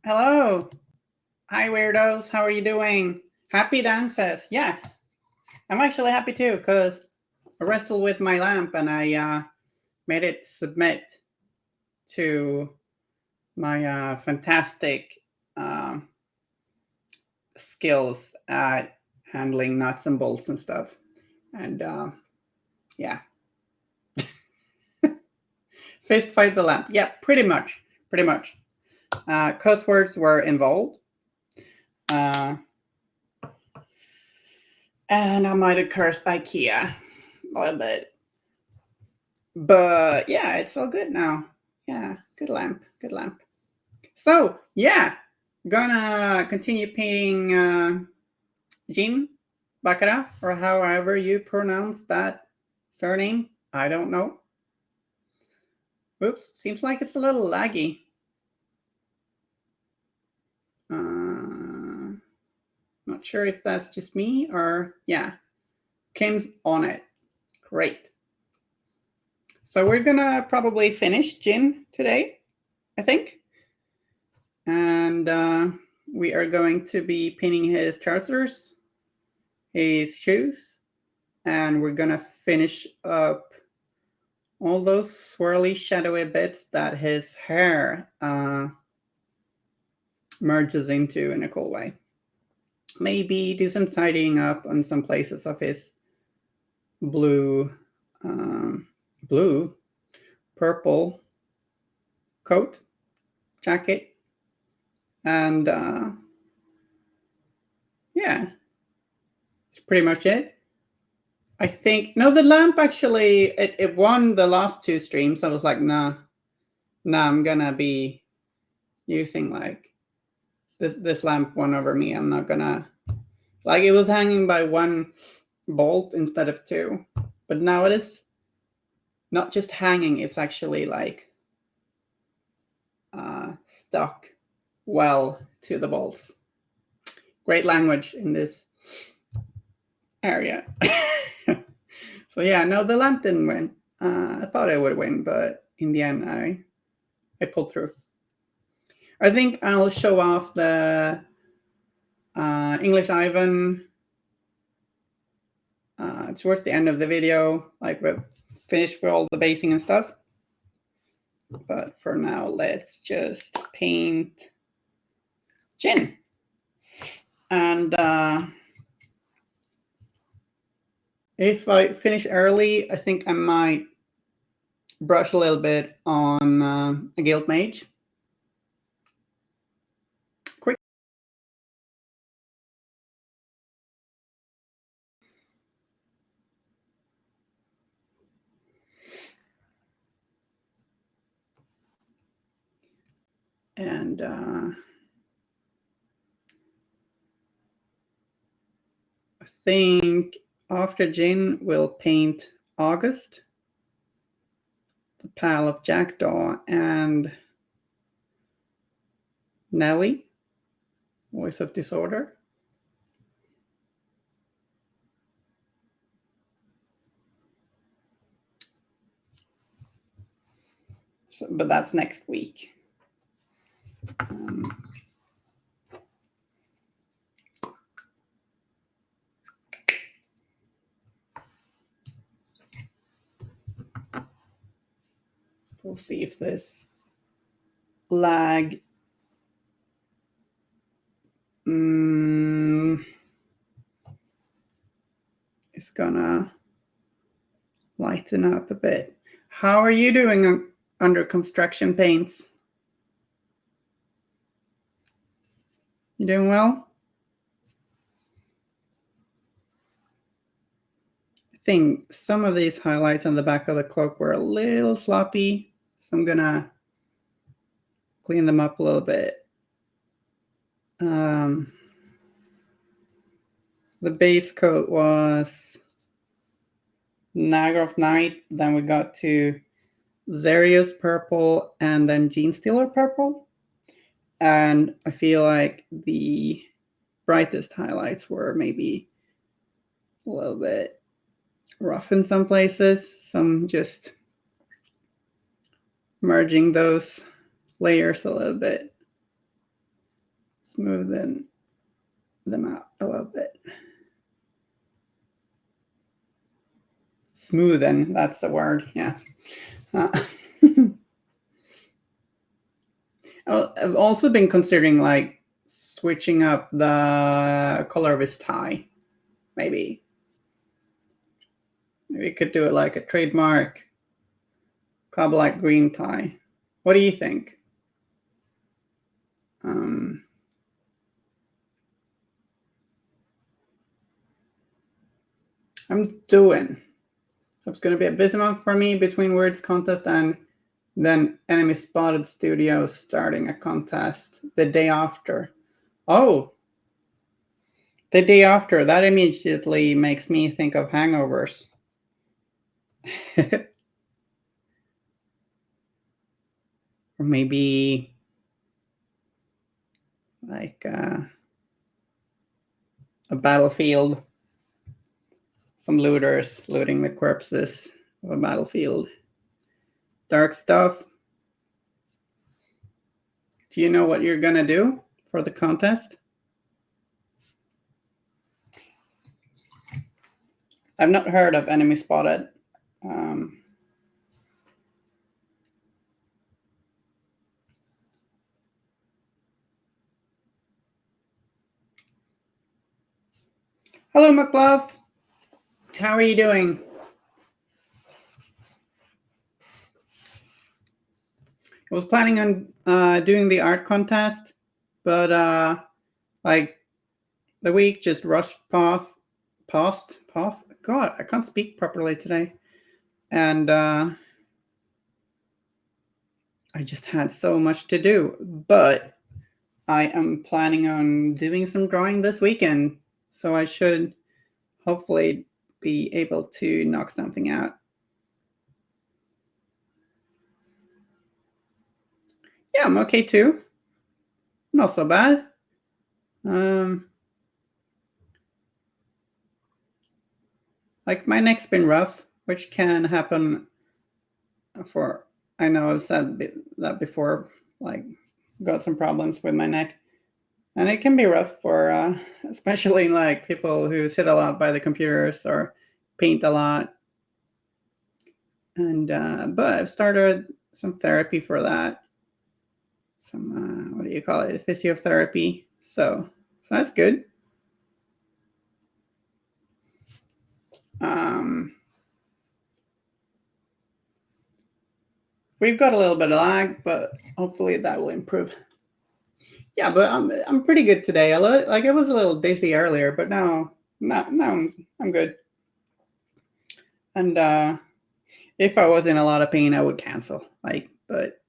Hello. Hi, weirdos. How are you doing? Happy dances. Yes, I'm actually happy too because I wrestled with my lamp and I made it submit to my fantastic skills at handling nuts and bolts and stuff. And yeah, fist fight the lamp. Yeah, pretty much. Pretty much. Cuss words were involved. And I might have cursed IKEA a little bit. But yeah, it's all good now. Yeah, good lamp. Good lamp. So yeah, gonna continue painting Jin Baccara, or however you pronounce that surname. I don't know. Oops, seems like it's a little laggy. Not sure if that's just me or yeah. Kim's on it. Great. So we're gonna probably finish Jin today, I think. And we are going to be painting his trousers, his shoes, and we're gonna finish up all those swirly, shadowy bits that his hair merges into in a cool way. Maybe do some tidying up on some places of his blue, purple coat, jacket, and yeah, that's pretty much it. I think no, the lamp actually it won the last two streams. I was like, nah, I'm gonna be using like this lamp won over me. I'm not gonna like it was hanging by one bolt instead of two, but now it is not just hanging. It's actually like stuck well to the bolts. Great language in this area. So yeah, no, the lamp didn't win. I thought I would win, but in the end, I pulled through. I think I'll show off the English Ivan towards the end of the video, like we're finished with all the basing and stuff. But for now, let's just paint Jin. And if I finish early, I think I might brush a little bit on a Guild Mage. Quick. And I think after Jin, we'll paint August, the Pal of Jackdaw, and Nelly, Voice of Disorder. So, but that's next week. We'll see if this lag is gonna lighten up a bit. How are you doing under construction paints? You doing well? I think some of these highlights on the back of the cloak were a little sloppy, so I'm gonna clean them up a little bit. The base coat was Naga of Night, then we got to Zerius purple, and then Gene Stealer purple. And I feel like the brightest highlights were maybe a little bit rough in some places. Some just merging those layers a little bit. Smoothen them out a little bit. Smoothen, that's the word, yeah. I've also been considering like switching up the color of his tie. Maybe we could do it like a trademark cobalt green tie. What do you think? I'm doing. It's going to be a busy month for me between Words contest and then Enemy Spotted Studios starting a contest the day after. Oh, the day after. That immediately makes me think of hangovers. Or maybe like a battlefield. Some looters looting the corpses of a battlefield. Dark stuff. Do you know what you're going to do for the contest? I've not heard of Enemy Spotted. Hello, McLove. How are you doing? I was planning on doing the art contest, but like the week just rushed past. God, I can't speak properly today. And I just had so much to do. But I am planning on doing some drawing this weekend. So I should hopefully be able to knock something out. Yeah, I'm okay too. Not so bad. Like my neck's been rough, which can happen for, I know I've said that before, like got some problems with my neck. And it can be rough for, especially like people who sit a lot by the computers or paint a lot. And, but I've started some therapy for that. Some, what do you call it? Physiotherapy. So that's good. We've got a little bit of lag, but hopefully that will improve. Yeah, but I'm pretty good today. I was a little dizzy earlier, but now I'm good. And if I was in a lot of pain, I would cancel. But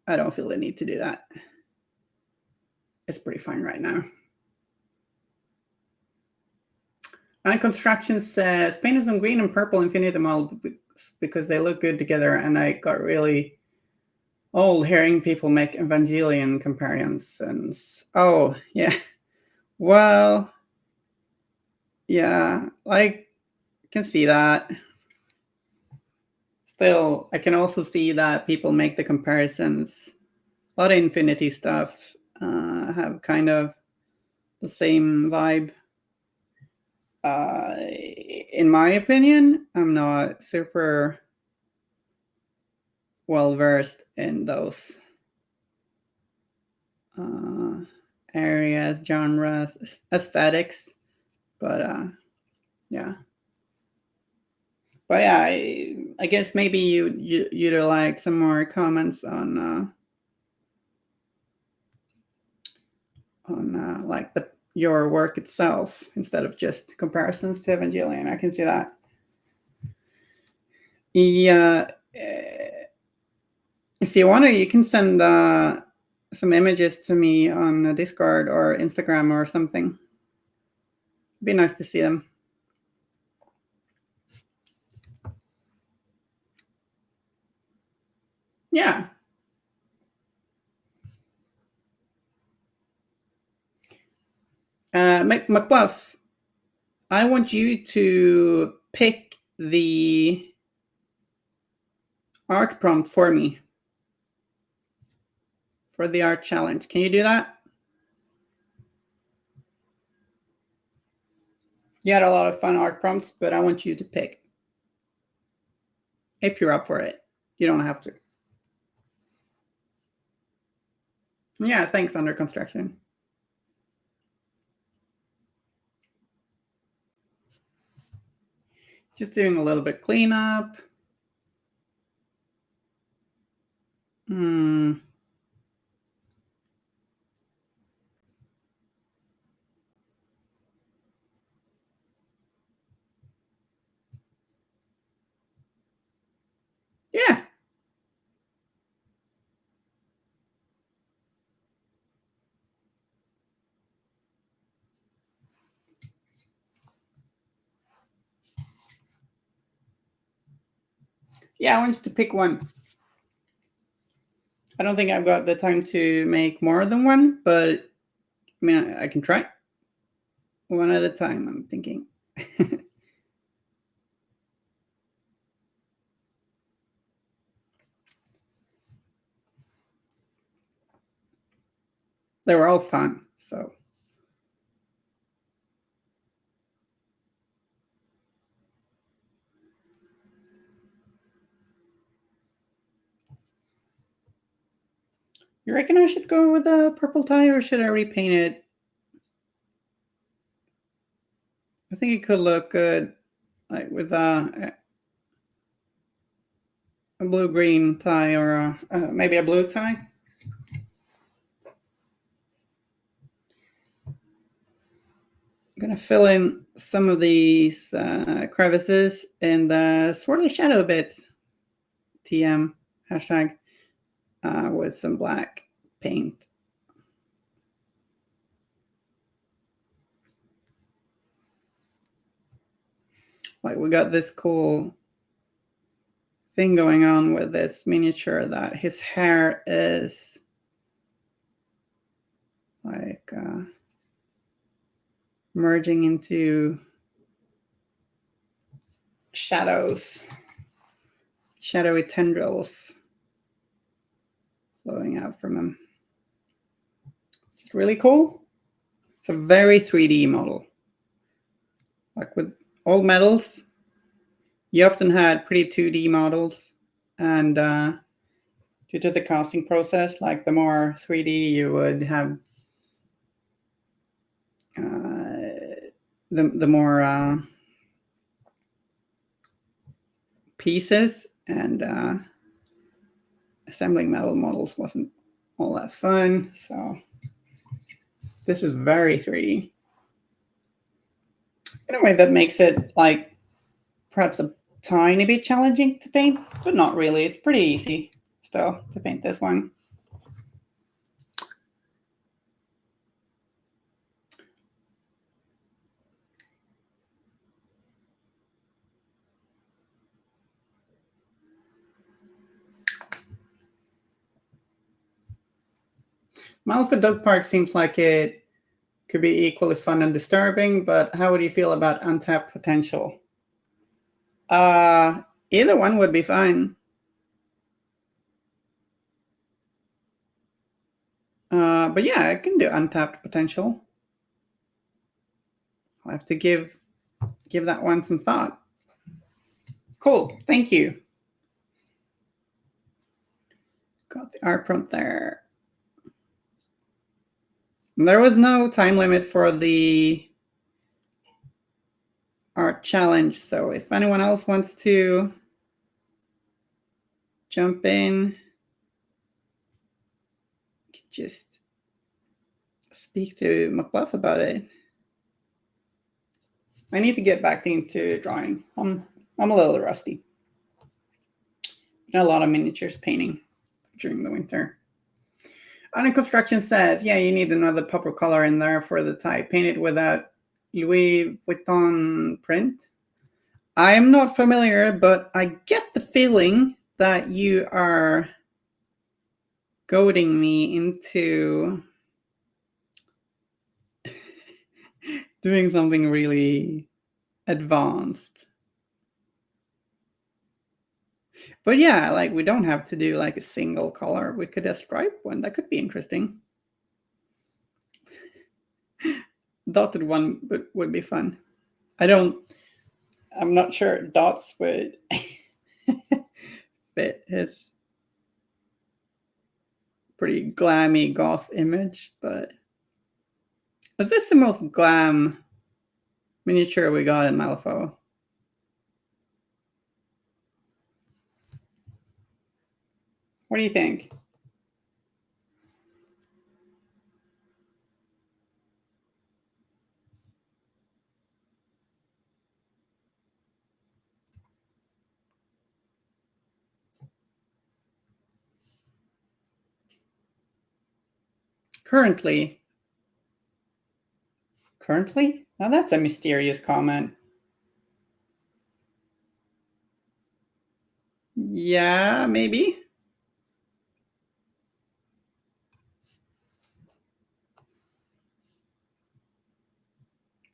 I don't feel the need to do that. It's pretty fine right now. And Construction says painted some green and purple infinity model because they look good together, and I got really old hearing people make Evangelion comparisons. Oh yeah, well, yeah, like can see that. Still, I can also see that people make the comparisons. A lot of Infinity stuff have kind of the same vibe. In my opinion, I'm not super well versed in those areas, genres, aesthetics, but yeah. But yeah, I guess maybe you'd like some more comments on like your work itself instead of just comparisons to Evangelion. I can see that. Yeah, if you want to, you can send some images to me on Discord or Instagram or something. It'd be nice to see them. Yeah. McBluff, I want you to pick the art prompt for me for the art challenge. Can you do that? You had a lot of fun art prompts, but I want you to pick. If you're up for it. You don't have to. Yeah, thanks, Under Construction. Just doing a little bit cleanup. Yeah. Yeah, I want you to pick one. I don't think I've got the time to make more than one, but I mean, I can try one at a time, I'm thinking. They were all fun, so. You reckon I should go with a purple tie, or should I repaint it? I think it could look good, like with a blue-green tie, or maybe a blue tie. I'm gonna fill in some of these crevices and the swirly shadow bits. TM hashtag with some black paint. Like we got this cool thing going on with this miniature that his hair is like merging into shadows, shadowy tendrils flowing out from him. It's really cool. It's a very 3D model. Like with old metals, you often had pretty 2D models, and due to the casting process, like the more 3D you would have, the more pieces, and assembling metal models wasn't all that fun. So this is very 3D in a way that makes it like perhaps a tiny bit challenging to paint, but not really. It's pretty easy still to paint this one. Malfa Dog Park seems like it could be equally fun and disturbing, but how would you feel about Untapped Potential? Either one would be fine. But yeah, I can do Untapped Potential. I'll have to give that one some thought. Cool, thank you. Got the art prompt there. There was no time limit for the art challenge, so if anyone else wants to jump in, just speak to McBluff about it. I need to get back into drawing. I'm a little rusty. A lot of miniatures painting during the winter. Under Construction says, yeah, you need another purple color in there for the tie. Painted with that Louis Vuitton print. I am not familiar, but I get the feeling that you are goading me into doing something really advanced. But yeah, like we don't have to do like a single color. We could just stripe one. That could be interesting. Dotted one would be fun. I'm not sure dots would fit his pretty glammy goth image, but is this the most glam miniature we got in Malifaux? What do you think? Currently? Now that's a mysterious comment. Yeah, maybe.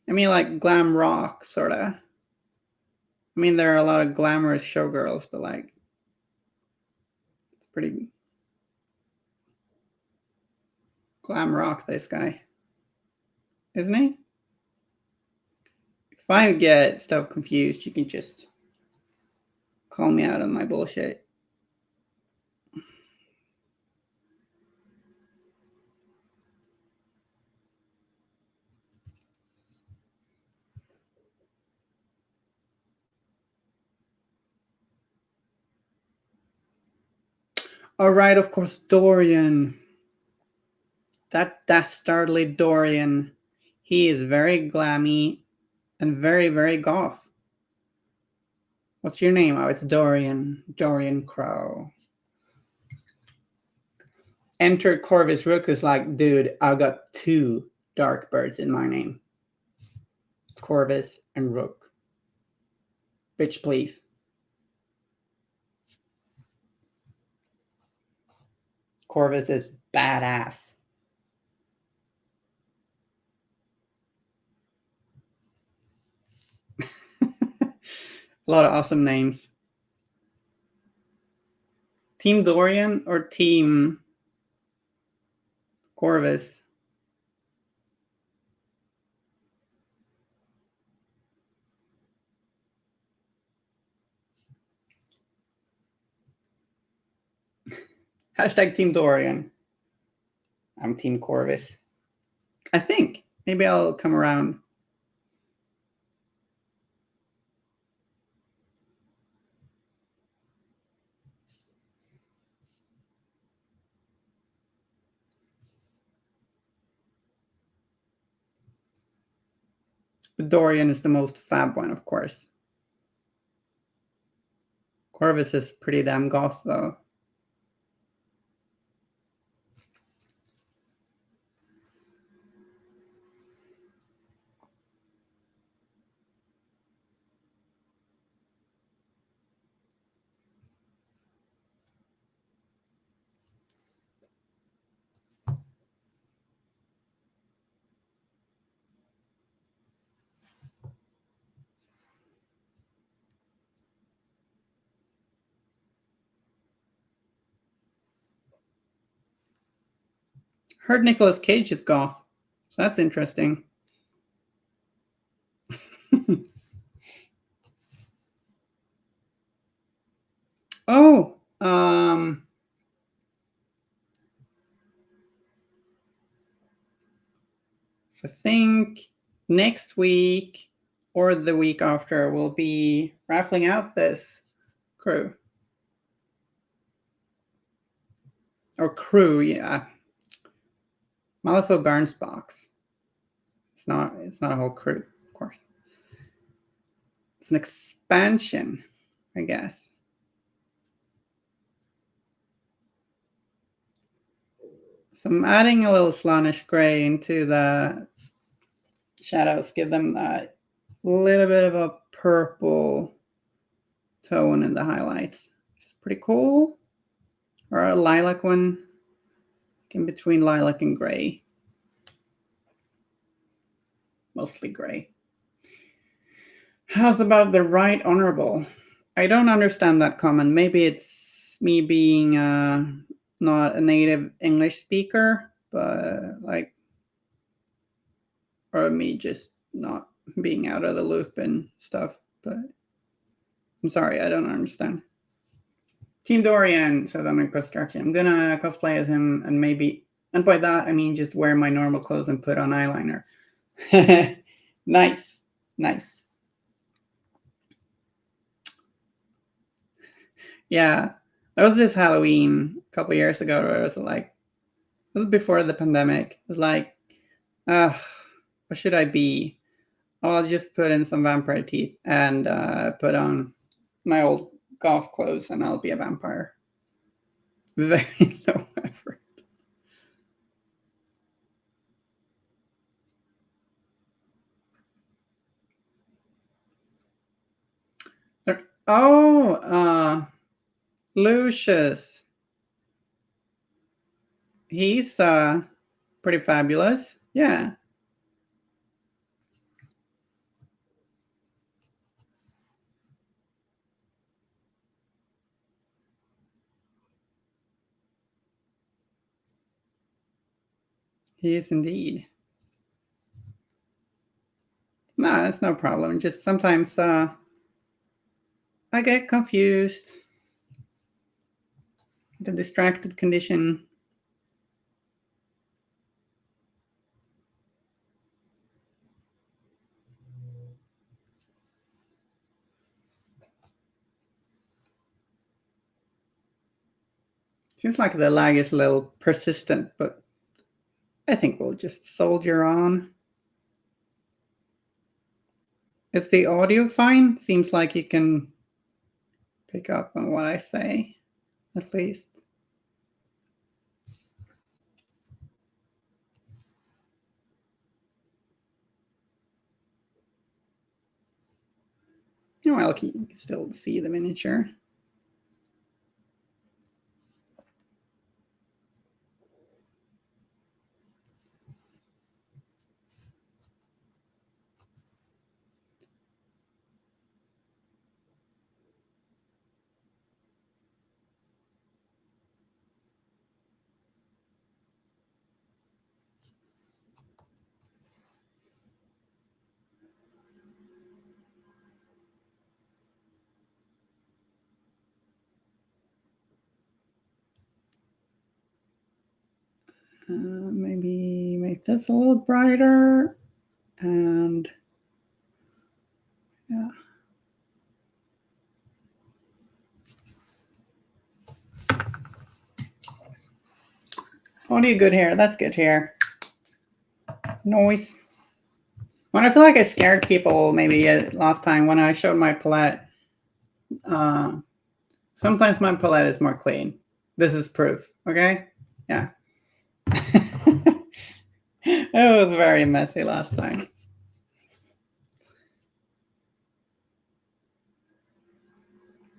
I mean, like glam rock, sort of. I mean, there are a lot of glamorous showgirls, but like, it's pretty glam rock, this guy. Isn't he? If I get stuff confused, you can just call me out on my bullshit. All right, of course, Dorian. That dastardly Dorian. He is very glammy and very, very goth. What's your name? Oh, it's Dorian. Dorian Crow. Enter Corvus Rook is like, dude, I've got 2 dark birds in my name. Corvus and Rook. Bitch, please. Corvus is badass. A lot of awesome names. Team Dorian or Team Corvus? Hashtag Team Dorian. I'm Team Corvus. I think. Maybe I'll come around. But Dorian is the most fab one, of course. Corvus is pretty damn goth, though. Heard Nicolas Cage is goth, so that's interesting. Oh, so I think next week or the week after we'll be raffling out this crew. Or crew, yeah. Malifaux Barnes box. It's not a whole crew, of course. It's an expansion, I guess. So I'm adding a little Slaanesh gray into the shadows, give them that little bit of a purple tone in the highlights. Which is pretty cool. Or a lilac one, in between lilac and gray. Mostly gray. How's about the Right Honorable? I don't understand that comment. Maybe it's me being not a native English speaker, but like, or me just not being out of the loop and stuff, but I'm sorry, I don't understand. Team Dorian says I'm in construction. I'm gonna cosplay as him and maybe, and by that I mean just wear my normal clothes and put on eyeliner. Nice, nice. Yeah, there was this Halloween a couple years ago where it was like, it was before the pandemic. It was like, what should I be? Oh, I'll just put in some vampire teeth and put on my old golf clothes and I'll be a vampire. Very low effort. Oh, Lucius. He's pretty fabulous. Yeah. He is indeed. No, that's no problem. Just sometimes I get confused. The distracted condition. Seems like the lag is a little persistent, but I think we'll just soldier on. Is the audio fine? Seems like you can pick up on what I say, at least. Well, you can still see the miniature. Maybe make this a little brighter. And yeah. Oh, do you good hair? That's good hair. Noise. When I feel like I scared people, maybe last time when I showed my palette, sometimes my palette is more clean. This is proof, okay? Yeah. It was very messy last time.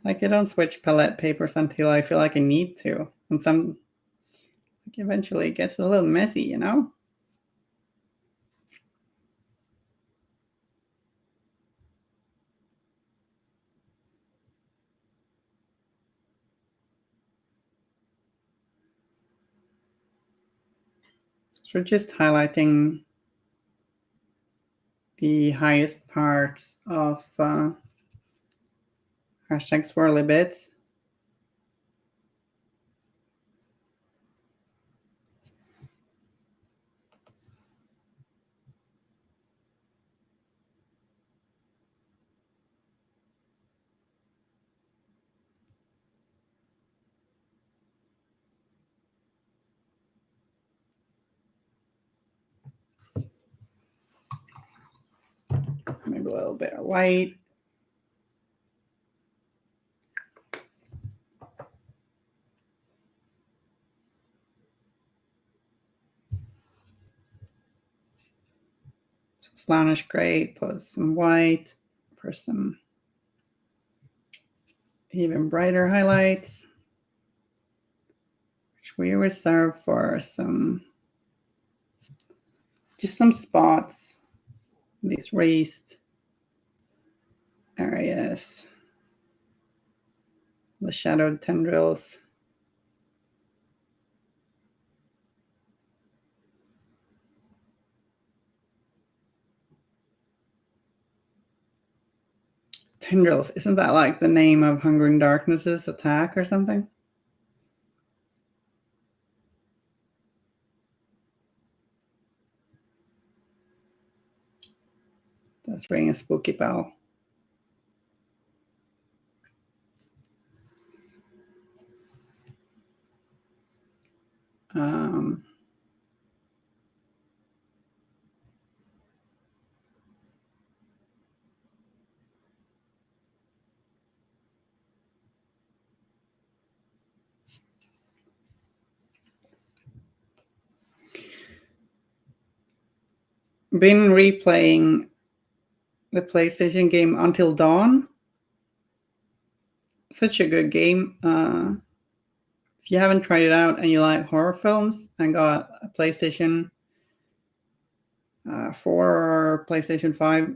Like, I don't switch palette papers until I feel like I need to. And like, eventually it gets a little messy, you know? So just highlighting the highest parts of hashtag swirly bits. Maybe a little bit of white. Slanish gray plus some white for some even brighter highlights, which we reserve for just some spots, these raised areas, the shadowed tendrils. Tendrils. Isn't that like the name of Hungering Darkness's attack or something? That's ringing a spooky bell. Been replaying the PlayStation game Until Dawn. Such a good game. If you haven't tried it out and you like horror films and got a PlayStation 4 or PlayStation 5,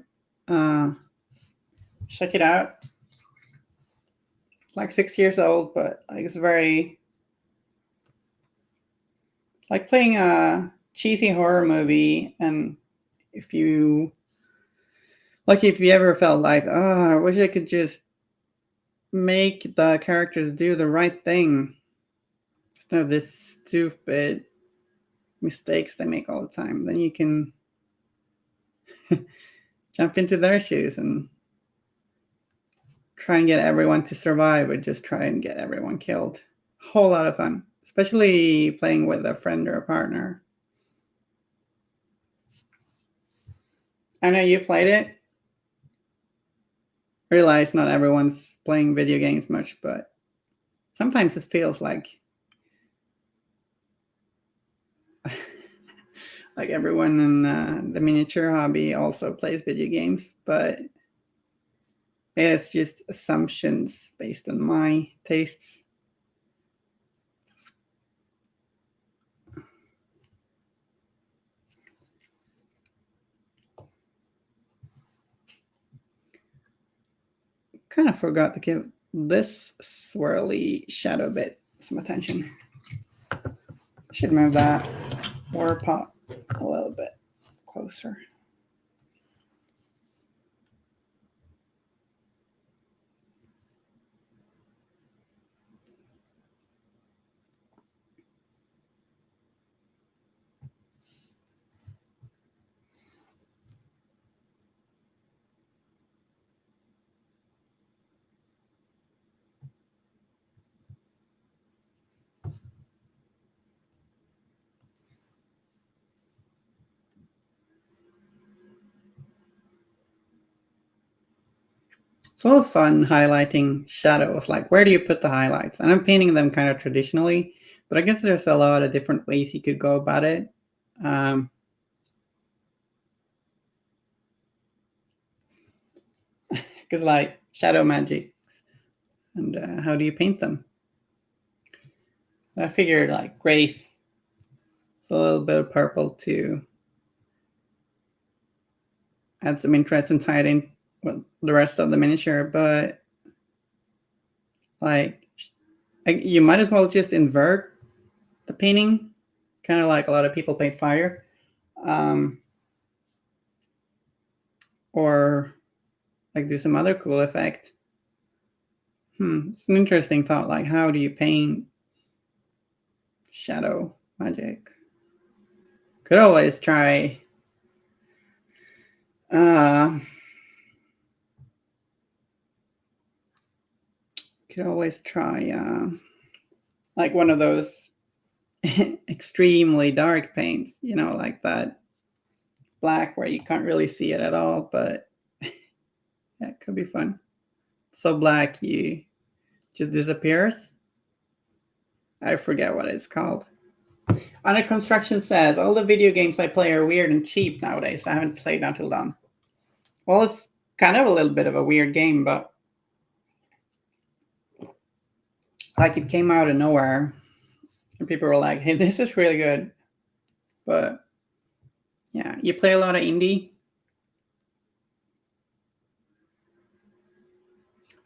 check it out. Like 6 years old, but like it's very like playing a cheesy horror movie. And if you ever felt like, oh, I wish I could just make the characters do the right thing instead of this stupid mistakes they make all the time, then you can jump into their shoes and try and get everyone to survive, or just try and get everyone killed. Whole lot of fun, especially playing with a friend or a partner. I know you played it. Realize not everyone's playing video games much, but sometimes it feels like like everyone in the miniature hobby also plays video games, but it's just assumptions based on my tastes. Kind of forgot to give this swirly shadow bit some attention. Should move that water pot a little bit closer. It's a little fun highlighting shadows. Like, where do you put the highlights? And I'm painting them kind of traditionally, but I guess there's a lot of different ways you could go about it. Because like shadow magic, and how do you paint them? I figured like grace, so a little bit of purple to add some interest and tie it in with the rest of the miniature. But like, you might as well just invert the painting, kind of like a lot of people paint fire, or like do some other cool effect. It's an interesting thought. Like, how do you paint shadow magic? Could always try. Could always try like one of those extremely dark paints, like that black where you can't really see it at all, but yeah, it could be fun. So black you just disappears. I forget what it's called. Under Construction says, all the video games I play are weird and cheap nowadays. I haven't played Until Dawn. Well, it's kind of a little bit of a weird game, but like it came out of nowhere. And people were like, hey, this is really good. But yeah, you play a lot of indie.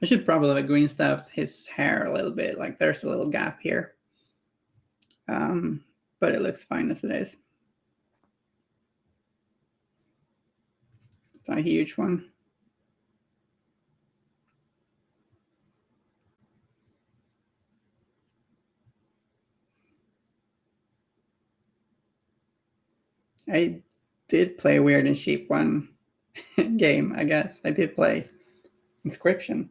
I should probably have green stuff his hair a little bit. Like there's a little gap here. But it looks fine as it is. It's not a huge one. I did play Weird and Sheep one game, I guess. I did play Inscription.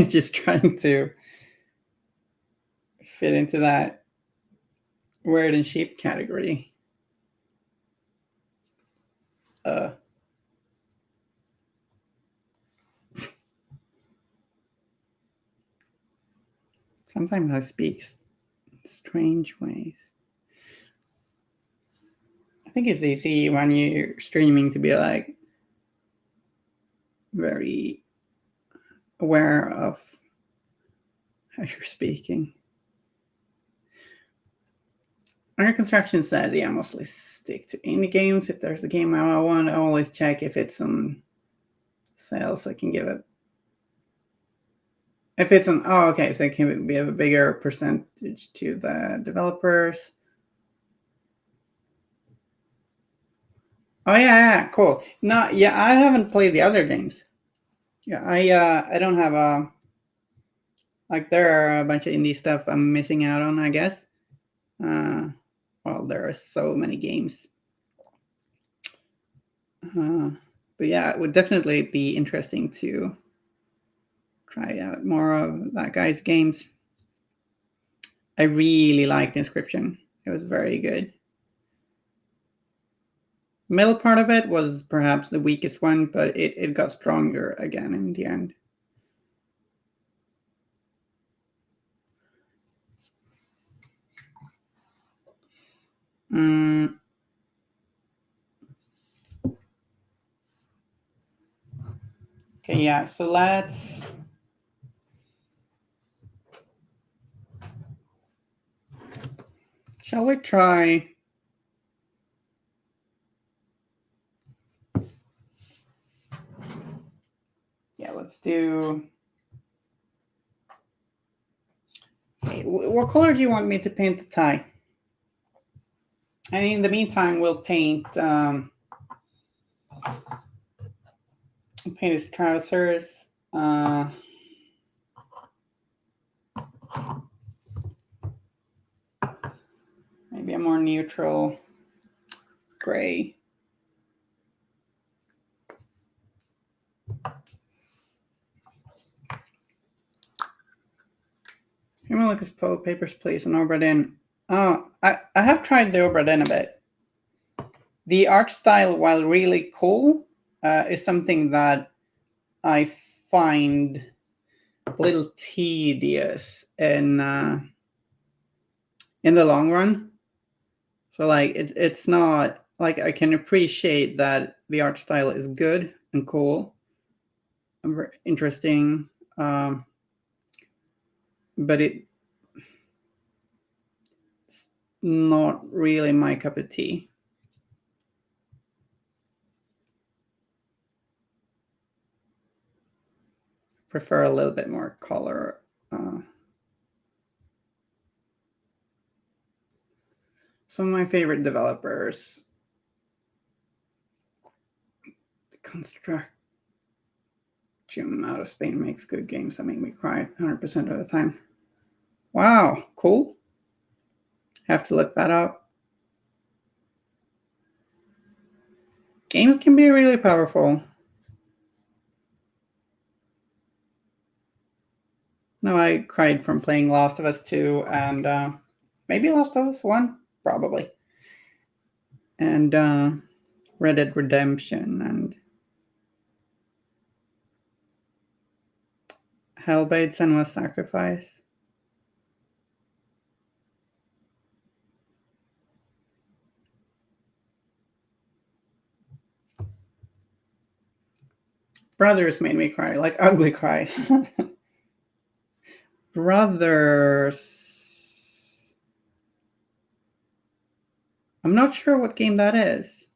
Just trying to fit into that Weird and Sheep category. Sometimes I speak strange ways. I think it's easy when you're streaming to be like very aware of how you're speaking. Under construction said, yeah, mostly stick to indie games. If there's a game I want, I always check if it's on sale so I can give it. If it's on, oh, okay, so it can be a bigger percentage to the developers. Oh yeah, cool. No, yeah, I haven't played the other games. Yeah, I don't have a like there are a bunch of indie stuff I'm missing out on, I guess. Well, there are so many games. But yeah, it would definitely be interesting to try out more of that guy's games. I really liked Inscription. It was very good. Middle part of it was perhaps the weakest one, but it got stronger again in the end. Okay, yeah, so let's... Shall we try... Yeah, let's do... Okay, what color do you want me to paint the tie? And in the meantime, we'll paint his trousers. Maybe a more neutral gray. Human Lucas Poe, Papers, Please, and Obra Dinn. I have tried the Obra Dinn a bit. The art style, while really cool, is something that I find a little tedious in the long run. So like it's not like I can appreciate that the art style is good and cool and very interesting, but it's not really my cup of tea. Prefer a little bit more color. Some of my favorite developers. Construction out of Spain makes good games that make me cry 100% of the time. Wow, cool. Have to look that up. Games can be really powerful. No, I cried from playing Last of Us 2 and maybe Last of Us 1, probably. And Red Dead Redemption and Hellblade: Senua's Sacrifice. Brothers made me cry, like ugly cry. Brothers. I'm not sure what game that is.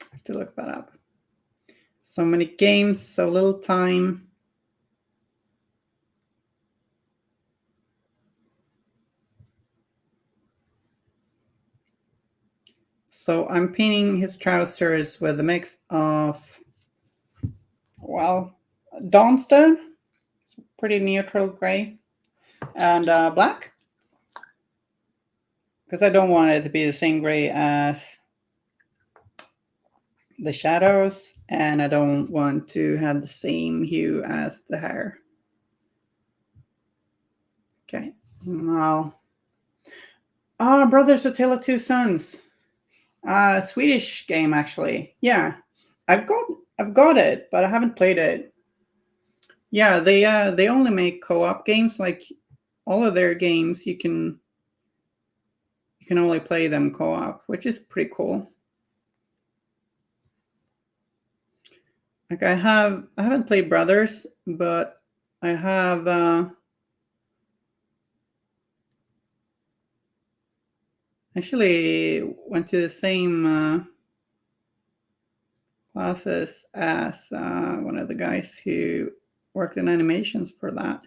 I have to look that up. So many games, so little time. So I'm painting his trousers with a mix of, well, Dawnstone, pretty neutral gray, and black. Because I don't want it to be the same gray as the shadows, and I don't want to have the same hue as the hair. Okay, now, Brothers: A Tale of Two Sons, Swedish game actually. Yeah, I've got it, but I haven't played it. Yeah, they only make co-op games. Like all of their games, you can only play them co-op, which is pretty cool. Like I haven't played Brothers, but I have actually went to the same classes as one of the guys who worked in animations for that.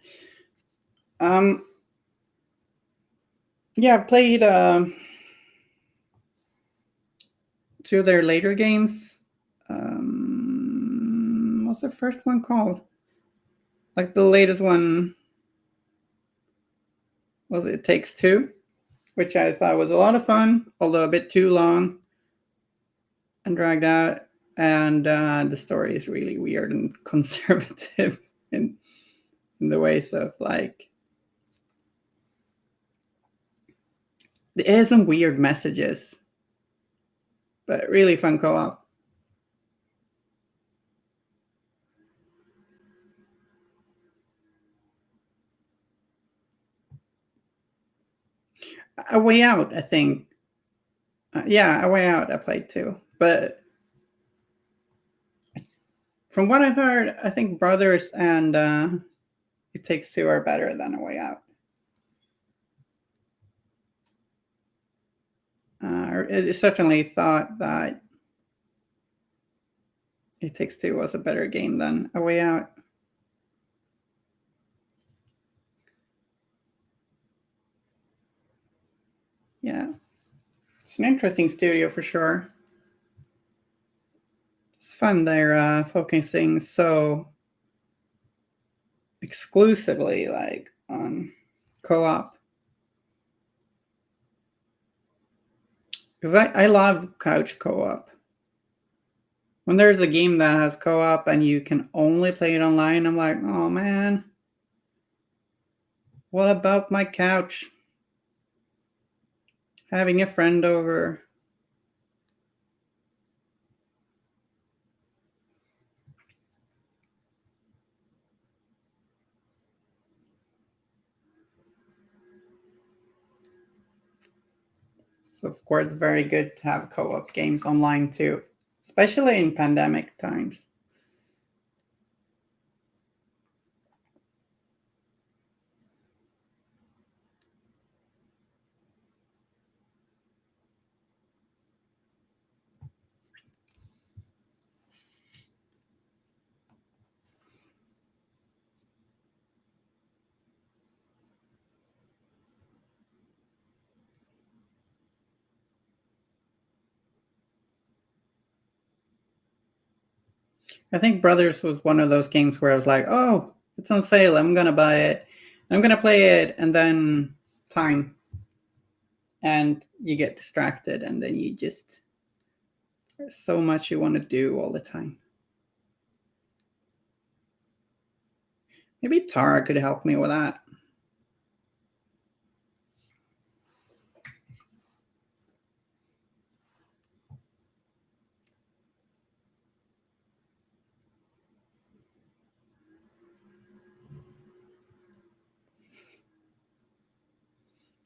Yeah, I played two of their later games. What's the first one called? Like the latest one was It Takes Two, which I thought was a lot of fun, although a bit too long and dragged out. And the story is really weird and conservative in the ways of like it has some weird messages, but really fun co-op. A Way Out, I think. Yeah, A Way Out I played too. But from what I've heard, I think Brothers and It Takes Two are better than A Way Out. I certainly thought that It Takes Two was a better game than A Way Out. Yeah, it's an interesting studio for sure. It's fun they're focusing so exclusively like on co-op. Because I love couch co-op. When there's a game that has co-op and you can only play it online, I'm like, oh man, what about my couch? Having a friend over. So of course, very good to have co-op games online too, especially in pandemic times. I think Brothers was one of those games where I was like, oh, it's on sale. I'm gonna buy it. I'm gonna play it, and then time, and you get distracted, and then you just there's so much you want to do all the time. Maybe Tara could help me with that.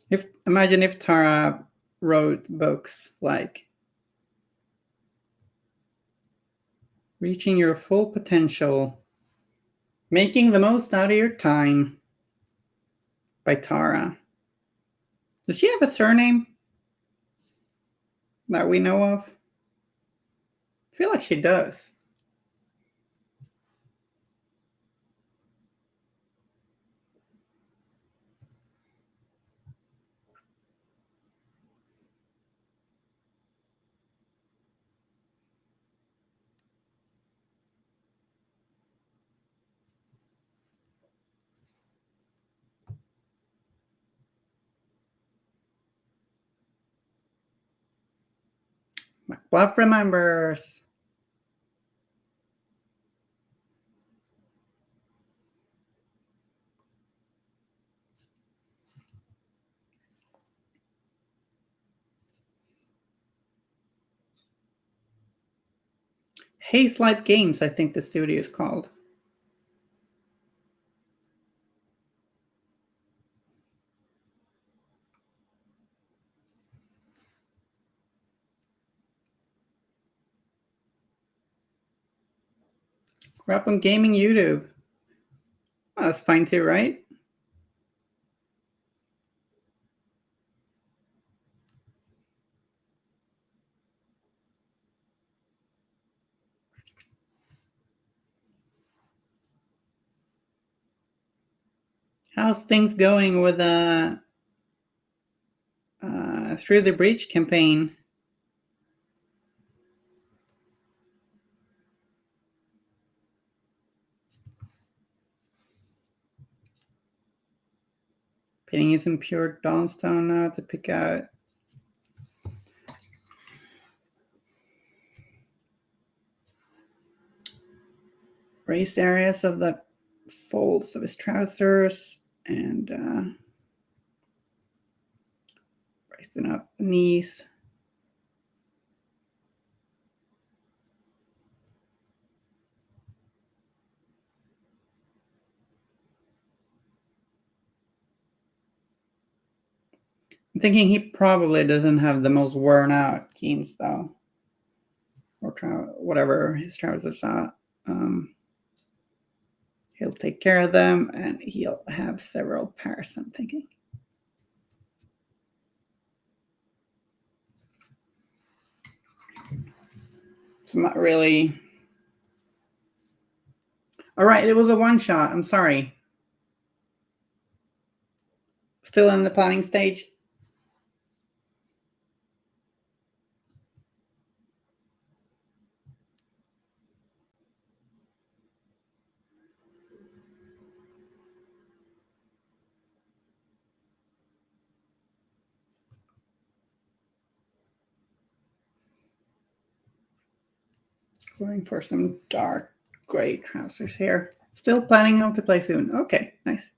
If imagine if Tara wrote books like Reaching Your Full Potential, Making the Most Out of Your Time by Tara. Does she have a surname that we know of? I feel like she does. Bluff remembers. Hazelight Games, I think the studio is called. We're up on Gaming YouTube. Oh, that's fine too, right? How's things going with Through the Breach campaign? Pitting some pure Dawnstone now to pick out. Raised areas of the folds of his trousers and raising up the knees. I'm thinking he probably doesn't have the most worn out jeans though, or whatever his trousers are. He'll take care of them and he'll have several pairs, I'm thinking. It's not really. All right, it was a one shot. I'm sorry. Still in the planning stage. Going for some dark gray trousers here. Still planning how to play soon. Okay, nice.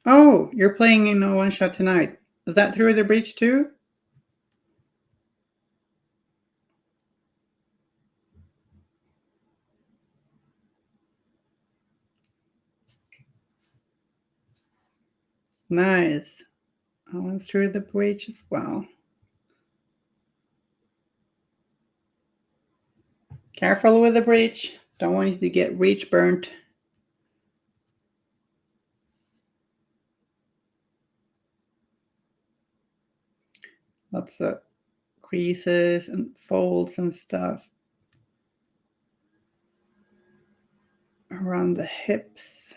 Oh, you're playing in a one shot tonight. Is that Through the Breach too? Nice. I went Through the Breach as well. Careful with the breach. Don't want you to get reach burnt. Lots of creases and folds and stuff around the hips.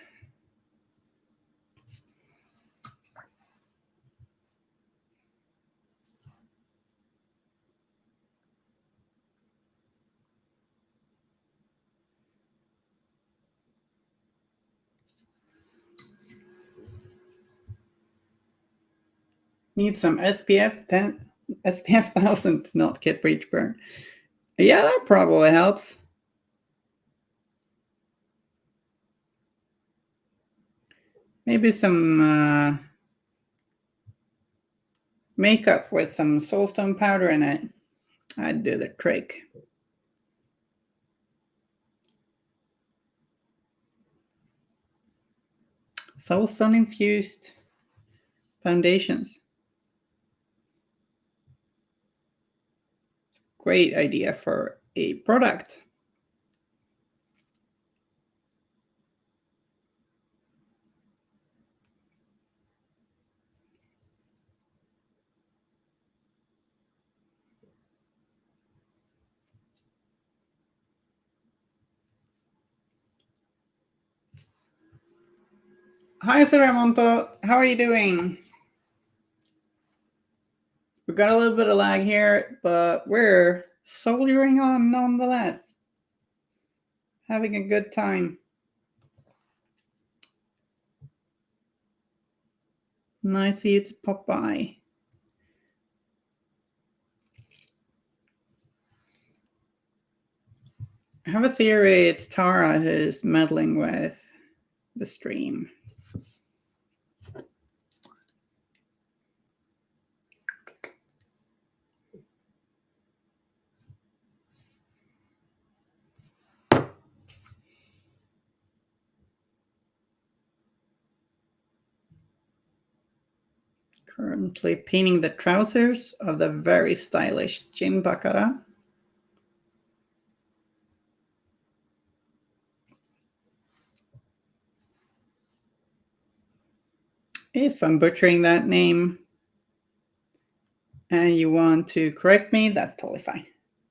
Need some SPF 10, SPF 1000 to not get breach burn. Yeah, that probably helps. Maybe some makeup with some soulstone powder in it. I'd do the trick. Soulstone infused foundations. Great idea for a product. Hi, Saramonto. How are you doing? We've got a little bit of lag here, but we're soldiering on nonetheless. Having a good time. Nice of you to pop by. I have a theory it's Tara who's meddling with the stream. Currently pinning the trousers of the very stylish Jin Baccara. If I'm butchering that name and you want to correct me, that's totally fine.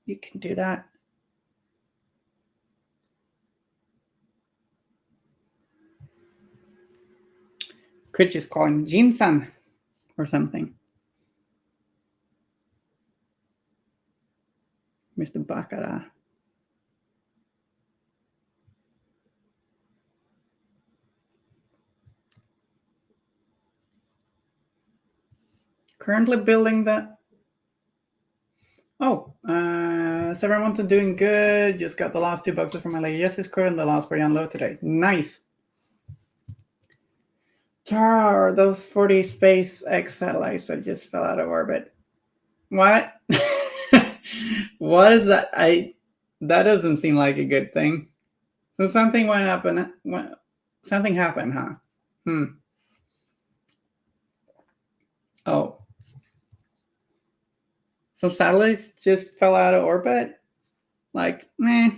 You can do that. Could just call him Jin-san or something. Mr. Baccara. Currently building the... Oh, everyone doing good. Just got the last 2 boxes from my Lady Justice Crew and the last for unload today. Nice. Tara, those 40 SpaceX satellites that just fell out of orbit. What? What is that? That doesn't seem like a good thing. So something went up and something happened, huh? Oh. Some satellites just fell out of orbit? Like, meh,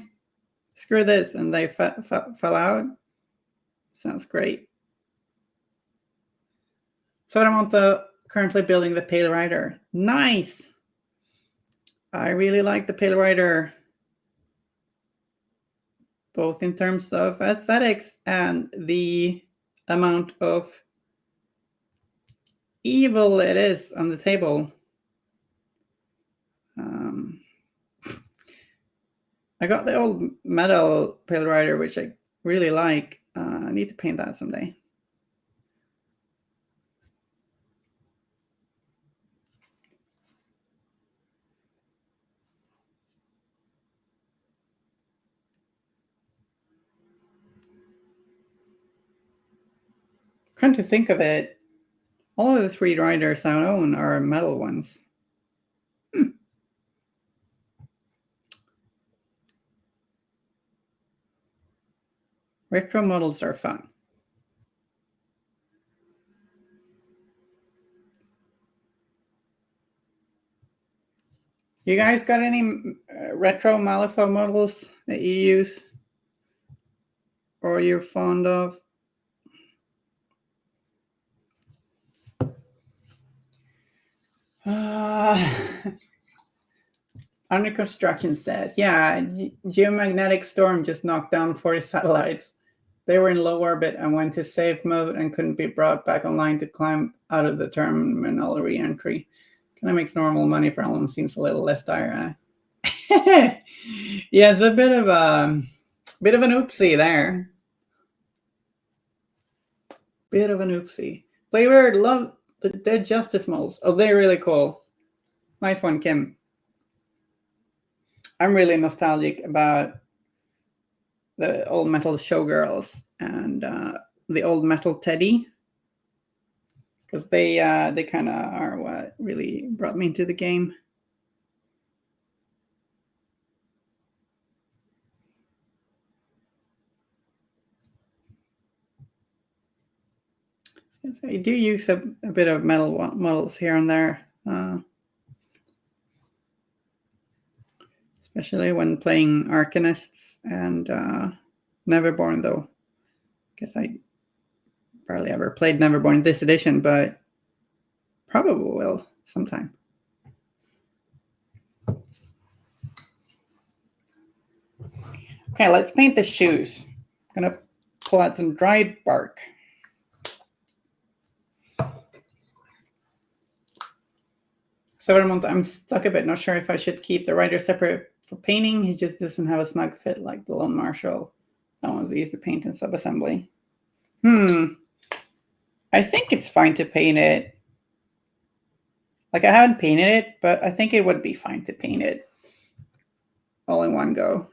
screw this, and they fell out? Sounds great. So I'm currently building the Pale Rider. Nice! I really like the Pale Rider, both in terms of aesthetics and the amount of evil it is on the table. I got the old metal Pale Rider, which I really like. I need to paint that someday. Come to think of it, all of the 3 riders I own are metal ones. Retro models are fun. You guys got any retro Malifaux models that you use or you're fond of? Under construction says, yeah, geomagnetic storm just knocked down 40 satellites. They were in low orbit and went to safe mode and couldn't be brought back online to climb out of the terminal re-entry. Kind of makes normal money problem seems a little less dire. Yeah, it's a bit of an oopsie there. Bit of an oopsie. Flavor, love the Dead Justice molds. Oh, they're really cool. Nice one, Kim. I'm really nostalgic about the old metal showgirls and the old metal Teddy, because they kind of are what really brought me into the game. I do use a bit of metal models here and there, especially when playing Arcanists and Neverborn, though. Guess I barely ever played Neverborn this edition, but probably will sometime. Okay, let's paint the shoes. I'm gonna pull out some dried bark. Severmont, I'm stuck a bit, not sure if I should keep the rider separate for painting. He just doesn't have a snug fit like the Lone Marshal. That one's easy to paint in subassembly. I think it's fine to paint it. Like, I haven't painted it, but I think it would be fine to paint it all in one go.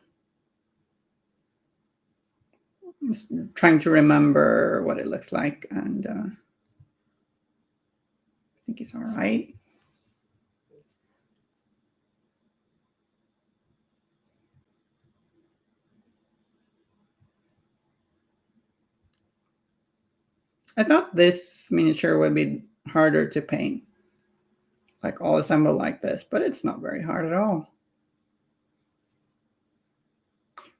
I'm just trying to remember what it looks like, and I think it's all right. I thought this miniature would be harder to paint, like all assembled like this, but it's not very hard at all.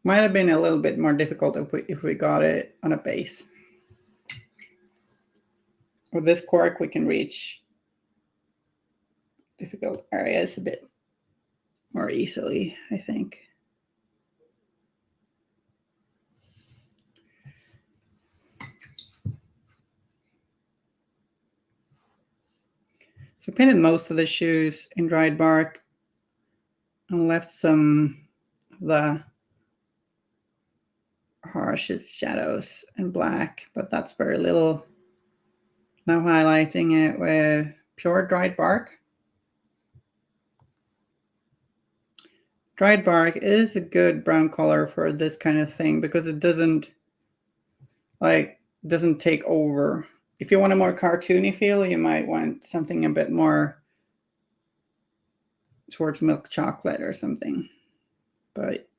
Might have been a little bit more difficult if we got it on a base. With this cork, we can reach difficult areas a bit more easily, I think. So I painted most of the shoes in dried bark and left some of the harshest shadows in black, but that's very little. Now highlighting it with pure dried bark. Dried bark is a good brown color for this kind of thing because it doesn't take over. If you want a more cartoony feel, you might want something a bit more towards milk chocolate or something. But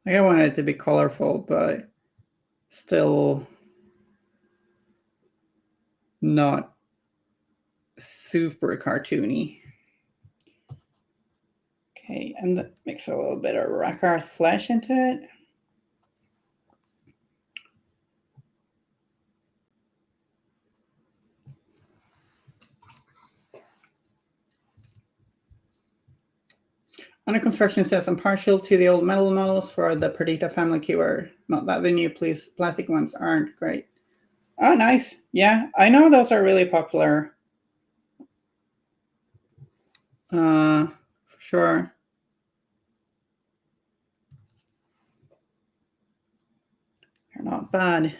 I want it to be colorful, but still not super cartoony. Okay, and mix a little bit of Rakarth flesh into it. Under construction says I'm partial to the old metal models for the Perdita family keyword. Not that the new plastic ones aren't great. Oh, nice. Yeah, I know those are really popular. For sure. They're not bad.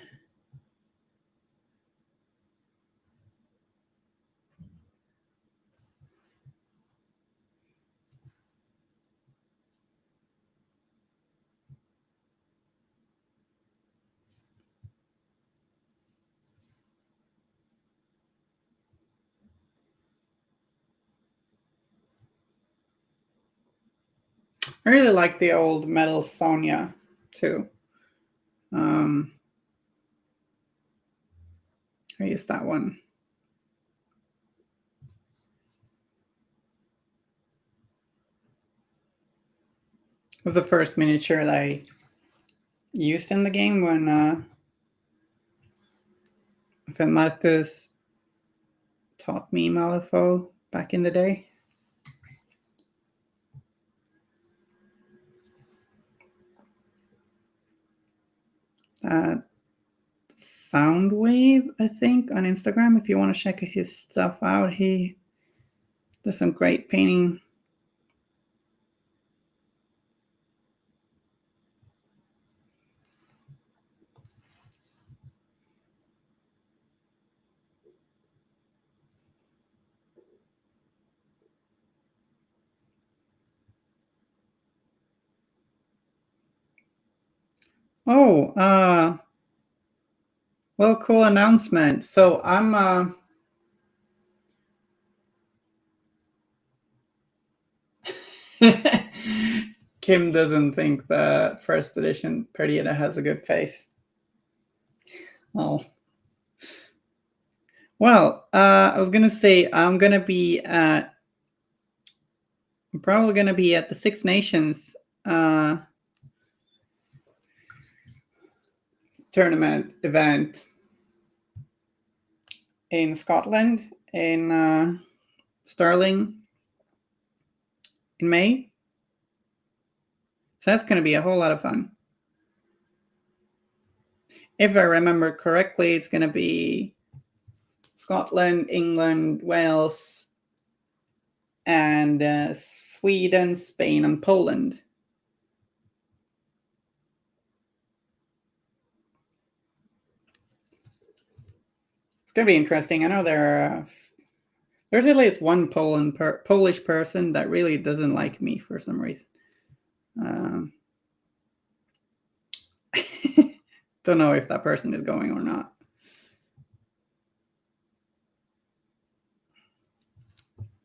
I really like the old metal Sonya too. I use that one. It was the first miniature that I used in the game when Marcus taught me Malifaux back in the day. Soundwave, I think, on Instagram. If you want to check his stuff out, he does some great painting. Oh, well, cool announcement. So I'm Kim doesn't think the first edition Perdita has a good face. Oh. Well, I was gonna say I'm probably gonna be at the Six Nations tournament event in Scotland, in Stirling, in May. So that's gonna be a whole lot of fun. If I remember correctly, it's Scotland, England, Wales, and Sweden, Spain, and Poland. It's going to be interesting. I know there's at least one Polish person that really doesn't like me for some reason. Don't know if that person is going or not.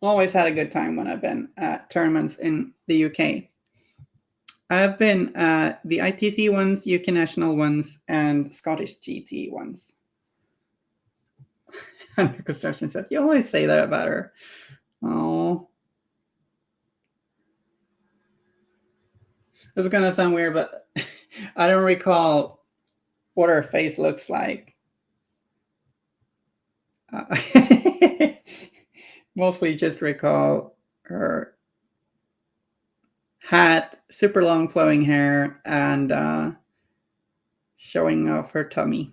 Always had a good time when I've been at tournaments in the UK. I've been at the ITC ones, UK National ones, and Scottish GT ones. Under construction said, "You always say that about her." Oh, this is gonna sound weird, but I don't recall what her face looks like. Mostly just recall her hat, super long flowing hair, and showing off her tummy.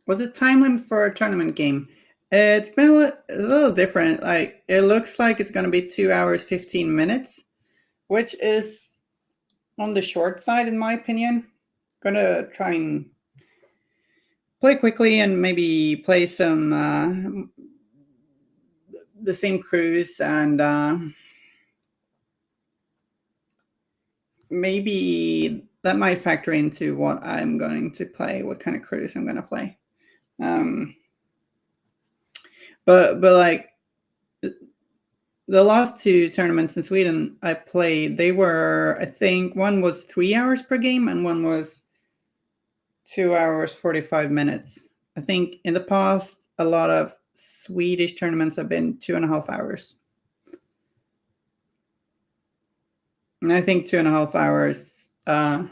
Was it time limit for a tournament game? It's been a little different. Like, it looks like it's going to be 2 hours, 15 minutes, which is on the short side, in my opinion. Going to try and play quickly and maybe play some the same crews, and maybe that might factor into what I'm going to play, what kind of crews I'm going to play. But like the last two tournaments in Sweden I played, they were, I think one was 3 hours per game and one was 2 hours 45 minutes. I think in the past a lot of Swedish tournaments have been 2.5 hours. And I think 2.5 hours is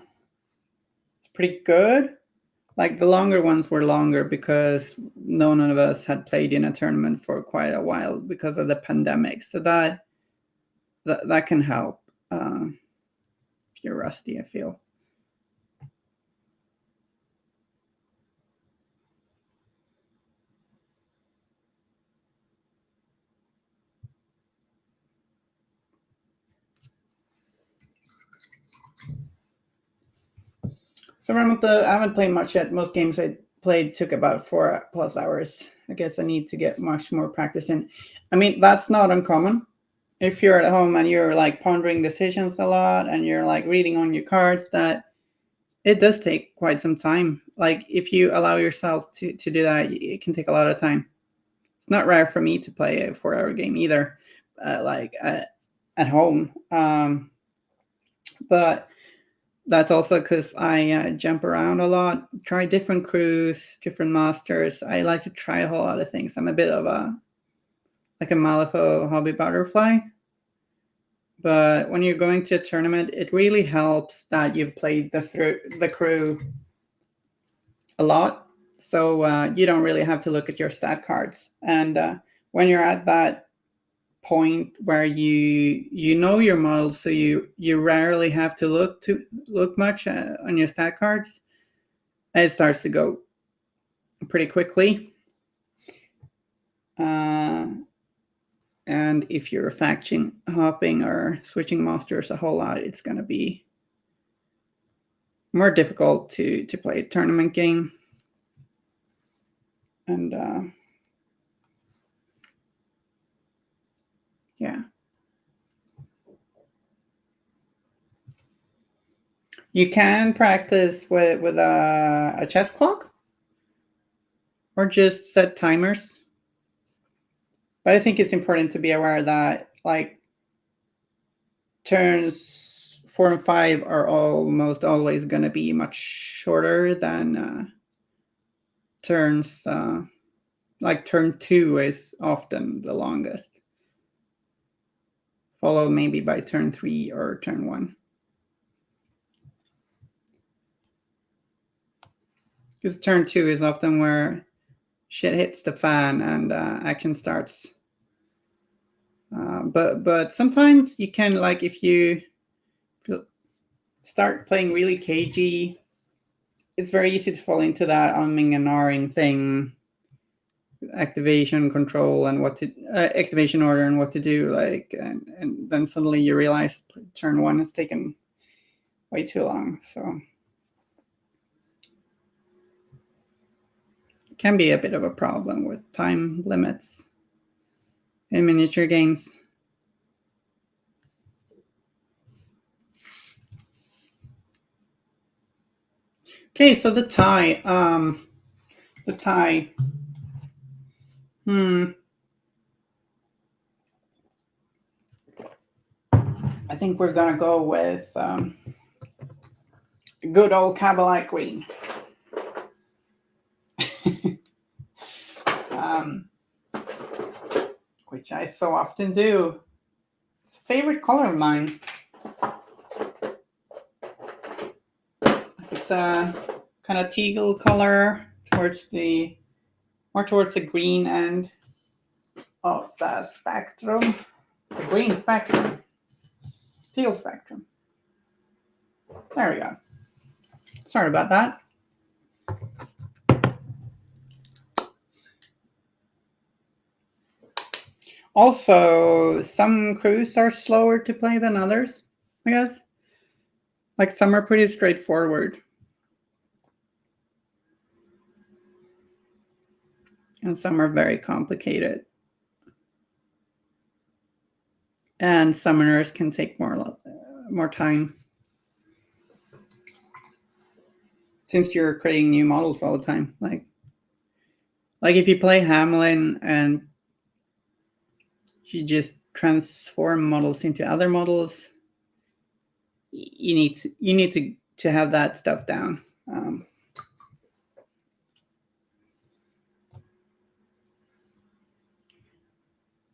pretty good. Like, the longer ones were longer because none of us had played in a tournament for quite a while because of the pandemic. So that can help if you're rusty, I feel. So I haven't played much yet. Most games I played took about 4+ hours. I guess I need to get much more practice in. I mean, that's not uncommon. If you're at home and you're like pondering decisions a lot and you're like reading on your cards, that it does take quite some time. Like, if you allow yourself to do that, it can take a lot of time. It's not rare for me to play a 4-hour game either, at home. But that's also because I jump around a lot, try different crews, different masters. I like to try a whole lot of things. I'm a bit of a Malifaux hobby butterfly. But when you're going to a tournament, it really helps that you've played the crew a lot. So you don't really have to look at your stat cards. And when you're at that point where you know your model, so you rarely have to look much on your stat cards, it starts to go pretty quickly. And if you're faction hopping or switching masters a whole lot, it's going to be more difficult to play a tournament game. And yeah. You can practice with a chess clock or just set timers. But I think it's important to be aware that, like, turns 4 and 5 are almost always going to be much shorter than turns. Like, turn 2 is often the longest, followed maybe by turn 3 or turn 1. Because turn 2 is often where shit hits the fan and action starts. But sometimes you can, like, if you start playing really cagey, it's very easy to fall into that umming and ahhing thing, activation control and what to activation order and what to do, like, and then suddenly you realize turn 1 has taken way too long. So it can be a bit of a problem with time limits in miniature games. Okay, so the tie. The tie. I think we're gonna go with good old Kabbalite green. Which I so often do. It's a favorite color of mine. It's a kind of teal color more towards the green end of the spectrum. The green spectrum. Teal spectrum. There we go. Sorry about that. Also, some crews are slower to play than others, I guess. Like some are pretty straightforward. And some are very complicated. And summoners can take more time. Since you're creating new models all the time. Like if you play Hamelin and you just transform models into other models, you need to have that stuff down.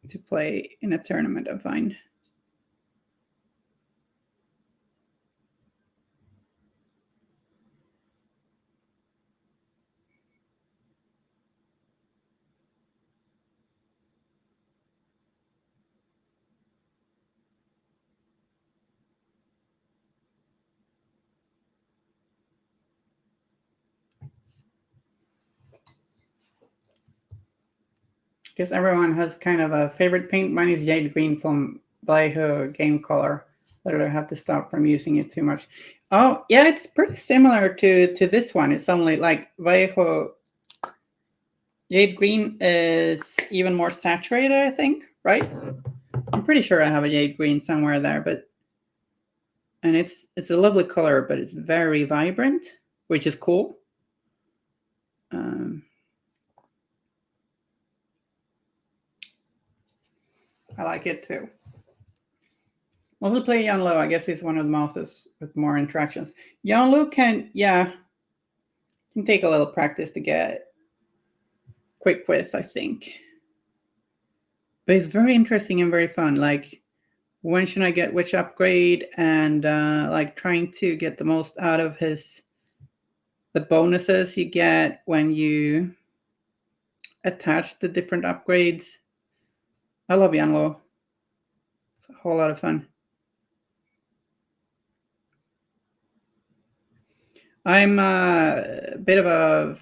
To play in a tournament, I find. Guess everyone has kind of a favorite paint. Mine is Jade Green from Vallejo Game Color. Literally have to stop from using it too much. Oh, yeah, it's pretty similar to this one. It's only like Vallejo Jade Green is even more saturated, I think, right? I'm pretty sure I have a Jade Green somewhere there, and it's a lovely color, but it's very vibrant, which is cool. I like it too. Also play Yanlu. I guess he's one of the mouses with more interactions. Yanlu can take a little practice to get quick with, I think. But it's very interesting and very fun. Like, when should I get which upgrade, and like trying to get the most out of the bonuses you get when you attach the different upgrades. I love Yanlu. It's a whole lot of fun. I'm a bit of a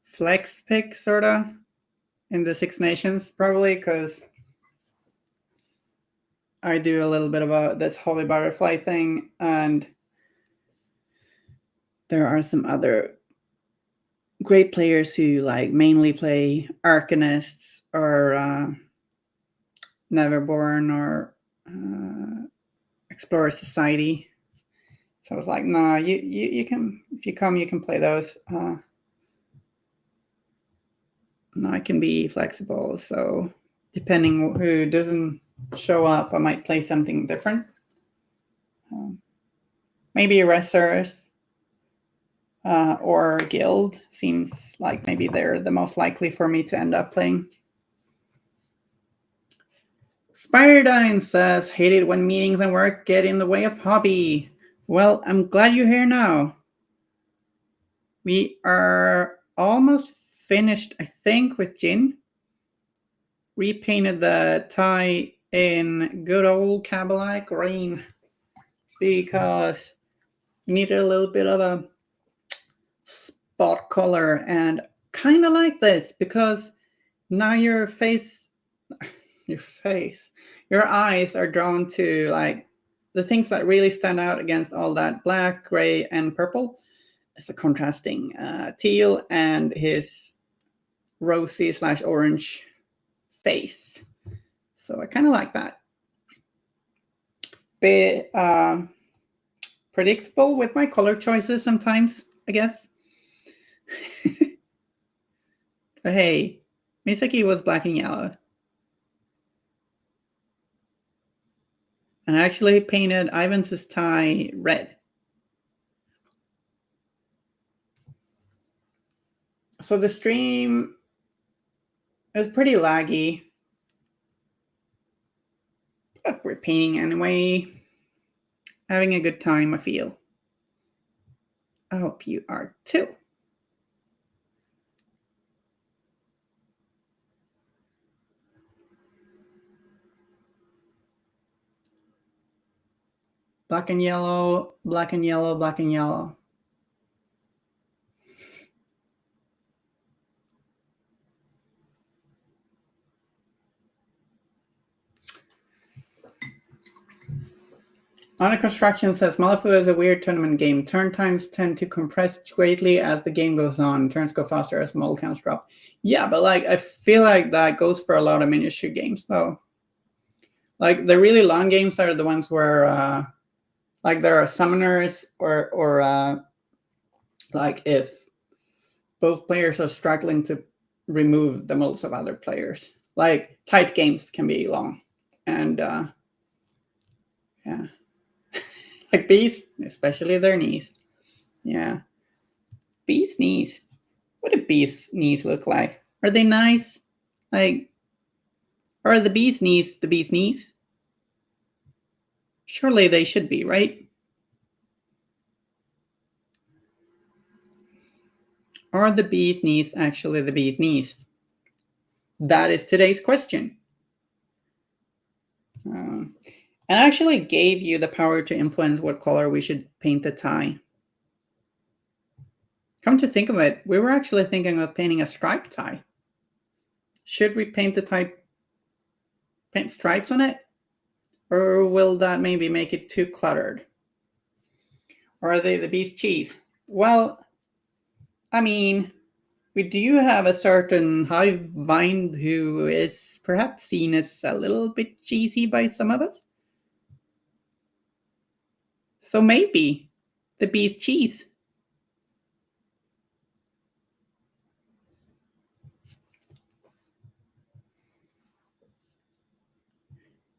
flex pick, sort of, in the Six Nations, probably, because I do a little bit of this Holy Butterfly thing, and there are some other great players who like mainly play Arcanists or Neverborn or Explorer Society. So I was like, nah, you can, if you come, you can play those. No, I can be flexible. So depending who doesn't show up, I might play something different. Maybe Reserves or Guild seems like maybe they're the most likely for me to end up playing. Spiridine says, hate it when meetings and work get in the way of hobby. Well, I'm glad you're here now. We are almost finished, I think, with Jin. Repainted the tie in good old Kabbalite green. because you needed a little bit of a spot color, and kind of like this because now your eyes are drawn to like the things that really stand out against all that black, gray, and purple. It's a contrasting teal and his rosy / orange face. So I kind of like that. Bit predictable with my color choices sometimes, I guess. But hey, Misaki was black and yellow. And I actually painted Ivan's tie red. So the stream is pretty laggy. But we're painting anyway. Having a good time, I feel. I hope you are too. Black and yellow, black and yellow, black and yellow. Under Construction says Malifaux is a weird tournament game. Turn times tend to compress greatly as the game goes on. Turns go faster as model counts drop. Yeah, but like I feel like that goes for a lot of miniature games though. Like the really long games are the ones where like there are summoners or like if both players are struggling to remove the models of other players. Like tight games can be long. And yeah. Like bees, especially their knees. Yeah. Bees' knees. What do bees' knees look like? Are they nice? Like, are the bees' knees the bees' knees? Surely they should be, right? Are the bees' knees actually the bees' knees? That is today's question. And I actually gave you the power to influence what color we should paint the tie. Come to think of it, we were actually thinking of painting a striped tie. Should we paint the tie, paint stripes on it? Or will that maybe make it too cluttered? Or are they the bee's cheese? Well, I mean, we do have a certain hive mind who is perhaps seen as a little bit cheesy by some of us. So maybe the bee's cheese.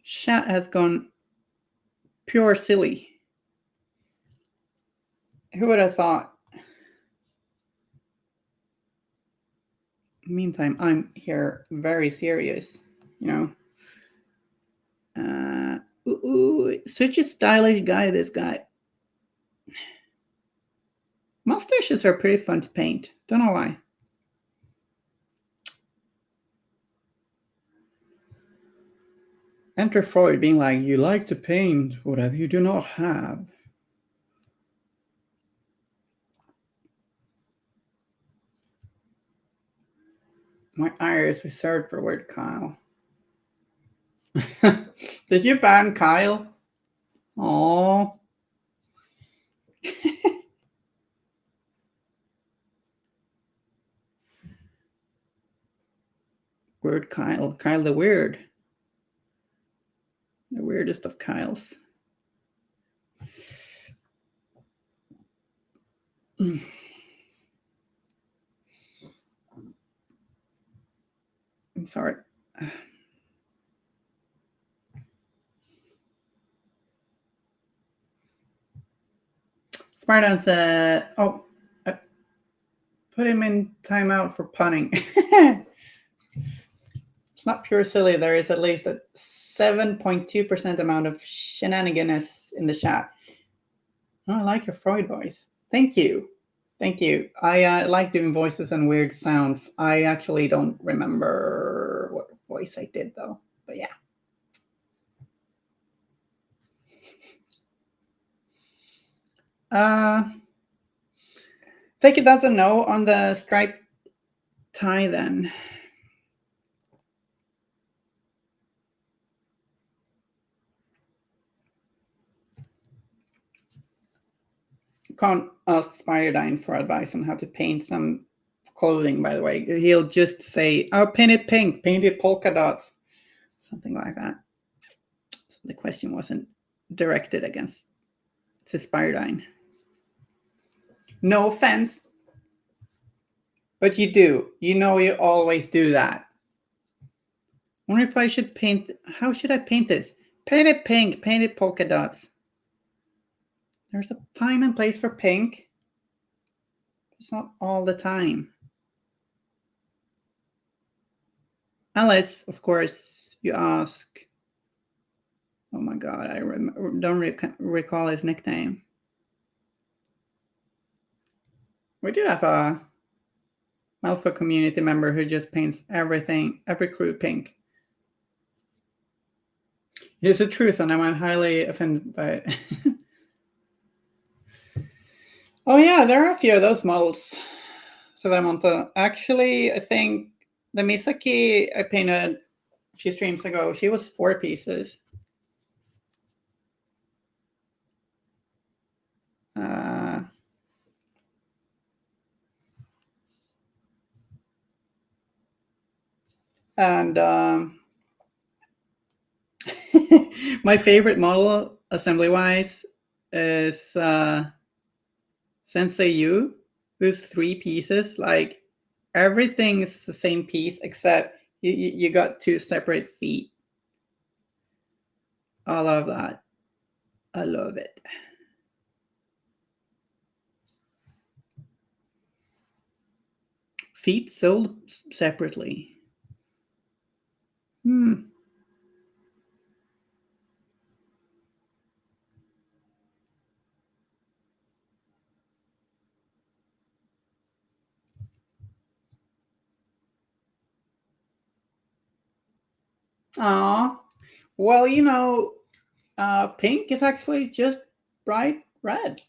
Chat has gone pure silly. Who would have thought? Meantime, I'm here very serious, you know. Such a stylish guy, this guy. Mustaches are pretty fun to paint. Don't know why. Enter Freud being like, you like to paint whatever you do not have. My ire is reserved for word Kyle. Did you ban Kyle? Aww. Word Kyle. Kyle the weird. The weirdest of Kyles. I'm sorry. Smartdown said, oh, I put him in timeout for punning. It's not pure silly. There is at least a 7.2% amount of shenanigans in the chat. Oh, I like your Freud voice. Thank you. Thank you. I like doing voices and weird sounds. I actually don't remember what voice I did, though. But yeah. Take it as a no on the striped tie then. Can't ask Spiredine for advice on how to paint some clothing, by the way. He'll just say, oh, paint it pink, paint it polka dots, something like that. So the question wasn't directed against to Spiredine. No offense, but you do. You know you always do that. I wonder if I should paint. How should I paint this? Paint it pink, paint it polka dots. There's a time and place for pink. It's not all the time. Unless, of course, you ask. Oh my god, I don't recall his nickname. We do have a Malfoy community member who just paints everything, every crew pink. It is the truth, and I'm highly offended by it. Oh yeah, there are a few of those models. So I want to actually, I think the Misaki I painted a few streams ago, she was 4 pieces. And my favorite model, assembly-wise, is Sensei Yu, who's 3 pieces. Like, everything is the same piece, except you got 2 separate feet. I love that. I love it. Feet sold separately. Aw. Well, you know, pink is actually just bright red.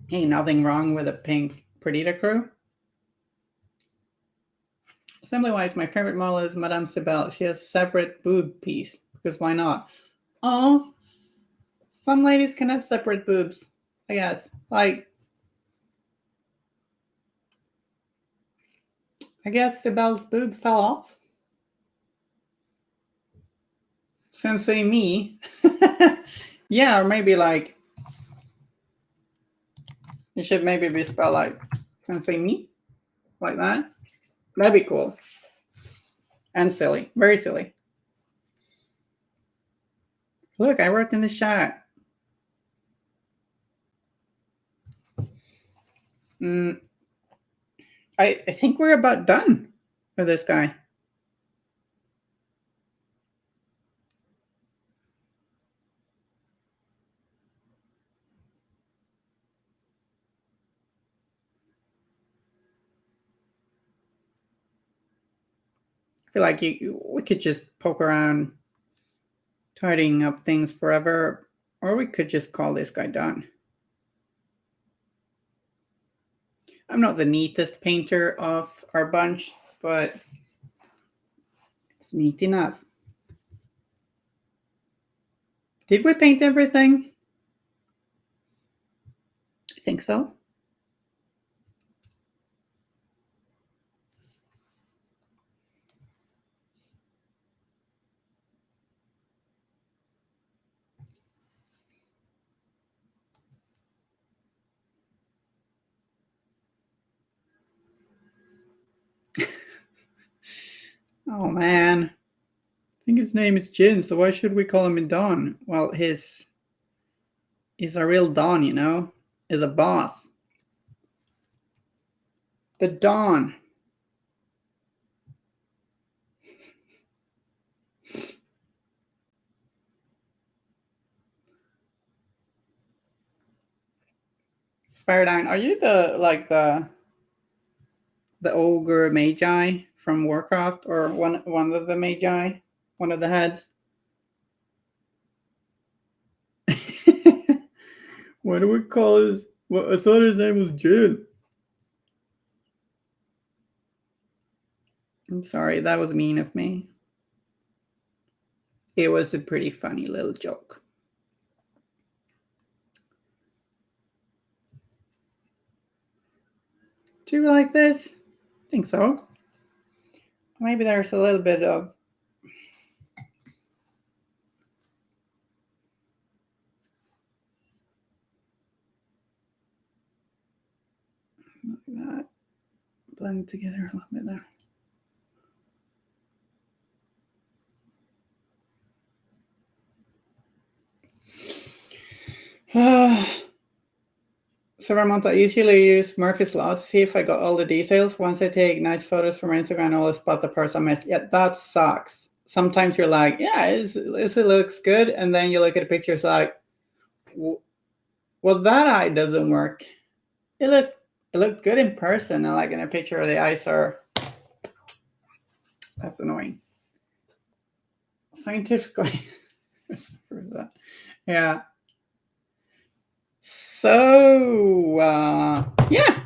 Hey, nothing wrong with a pink Perdita crew. Assembly-wise, my favorite model is Madame Sibel. She has a separate boob piece, because why not? Oh, some ladies can have separate boobs, I guess. Like, I guess Sibel's boob fell off. Sensei me. Yeah, or maybe like, it should maybe be spelled like Sensei me, like that. That'd be cool. And silly, very silly. Look, I wrote in the chat. I think we're about done with this guy. I feel like we could just poke around tidying up things forever, or we could just call this guy done. I'm not the neatest painter of our bunch, but it's neat enough. Did we paint everything? I think so. Oh man. I think his name is Jin, so why should we call him Don? Well, he's a real Don, you know? He's a boss. The Don. Spiredine, are you the ogre magi from Warcraft, or one of the magi? one of the heads. What do we call his? Well, I thought his name was Jin. I'm sorry, that was mean of me. It was a pretty funny little joke. Do you like this? I think so. Maybe there's a little bit of like that. Blend together a little bit there. So Ramont, I usually use Murphy's Law to see if I got all the details. Once I take nice photos from Instagram, I always spot the parts I missed. Yeah, that sucks. Sometimes you're like, yeah, it looks good. And then you look at the picture, it's like, well, that eye doesn't work. It looked good in person. And like in a picture, the eyes are, that's annoying. Scientifically, yeah. So, yeah,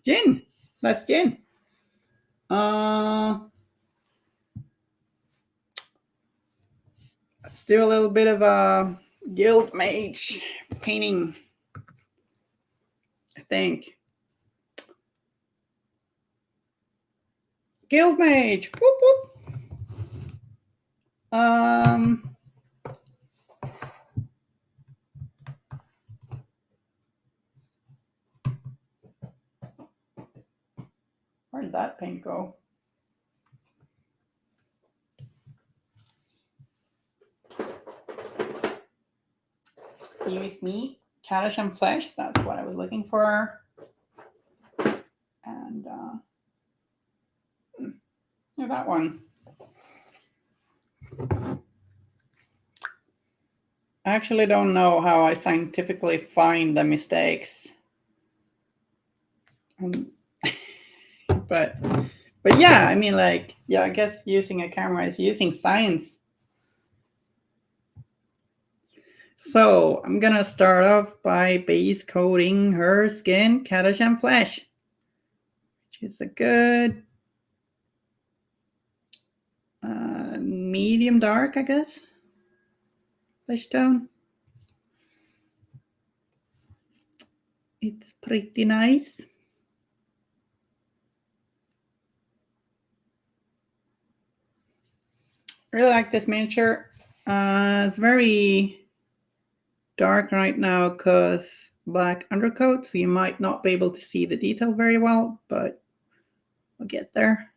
Jin. That's Jin. Let's do a little bit of a Guild Mage painting, I think. Guild Mage. Whoop, whoop. Where did that paint go? Excuse me. Caddish and Flesh. That's what I was looking for. And that one. I actually don't know how I scientifically find the mistakes. But yeah, I mean, like, yeah, I guess using a camera is using science. So I'm gonna start off by base coating her skin, Caddish and Flesh, which is a good medium dark, I guess, flesh tone. It's pretty nice. Really like this miniature. It's very dark right now because black undercoat, so you might not be able to see the detail very well, but we'll get there.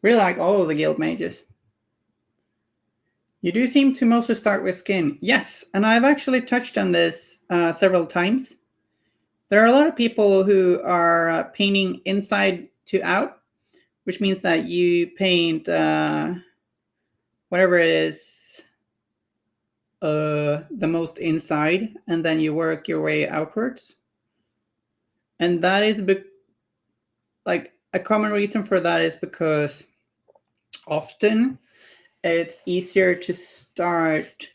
Really like all of the Guild Mages. You do seem to mostly start with skin. Yes, and I've actually touched on this several times. There are a lot of people who are painting inside to out, which means that you paint whatever it is the most inside, and then you work your way outwards. And that is like a common reason for that is because often it's easier to start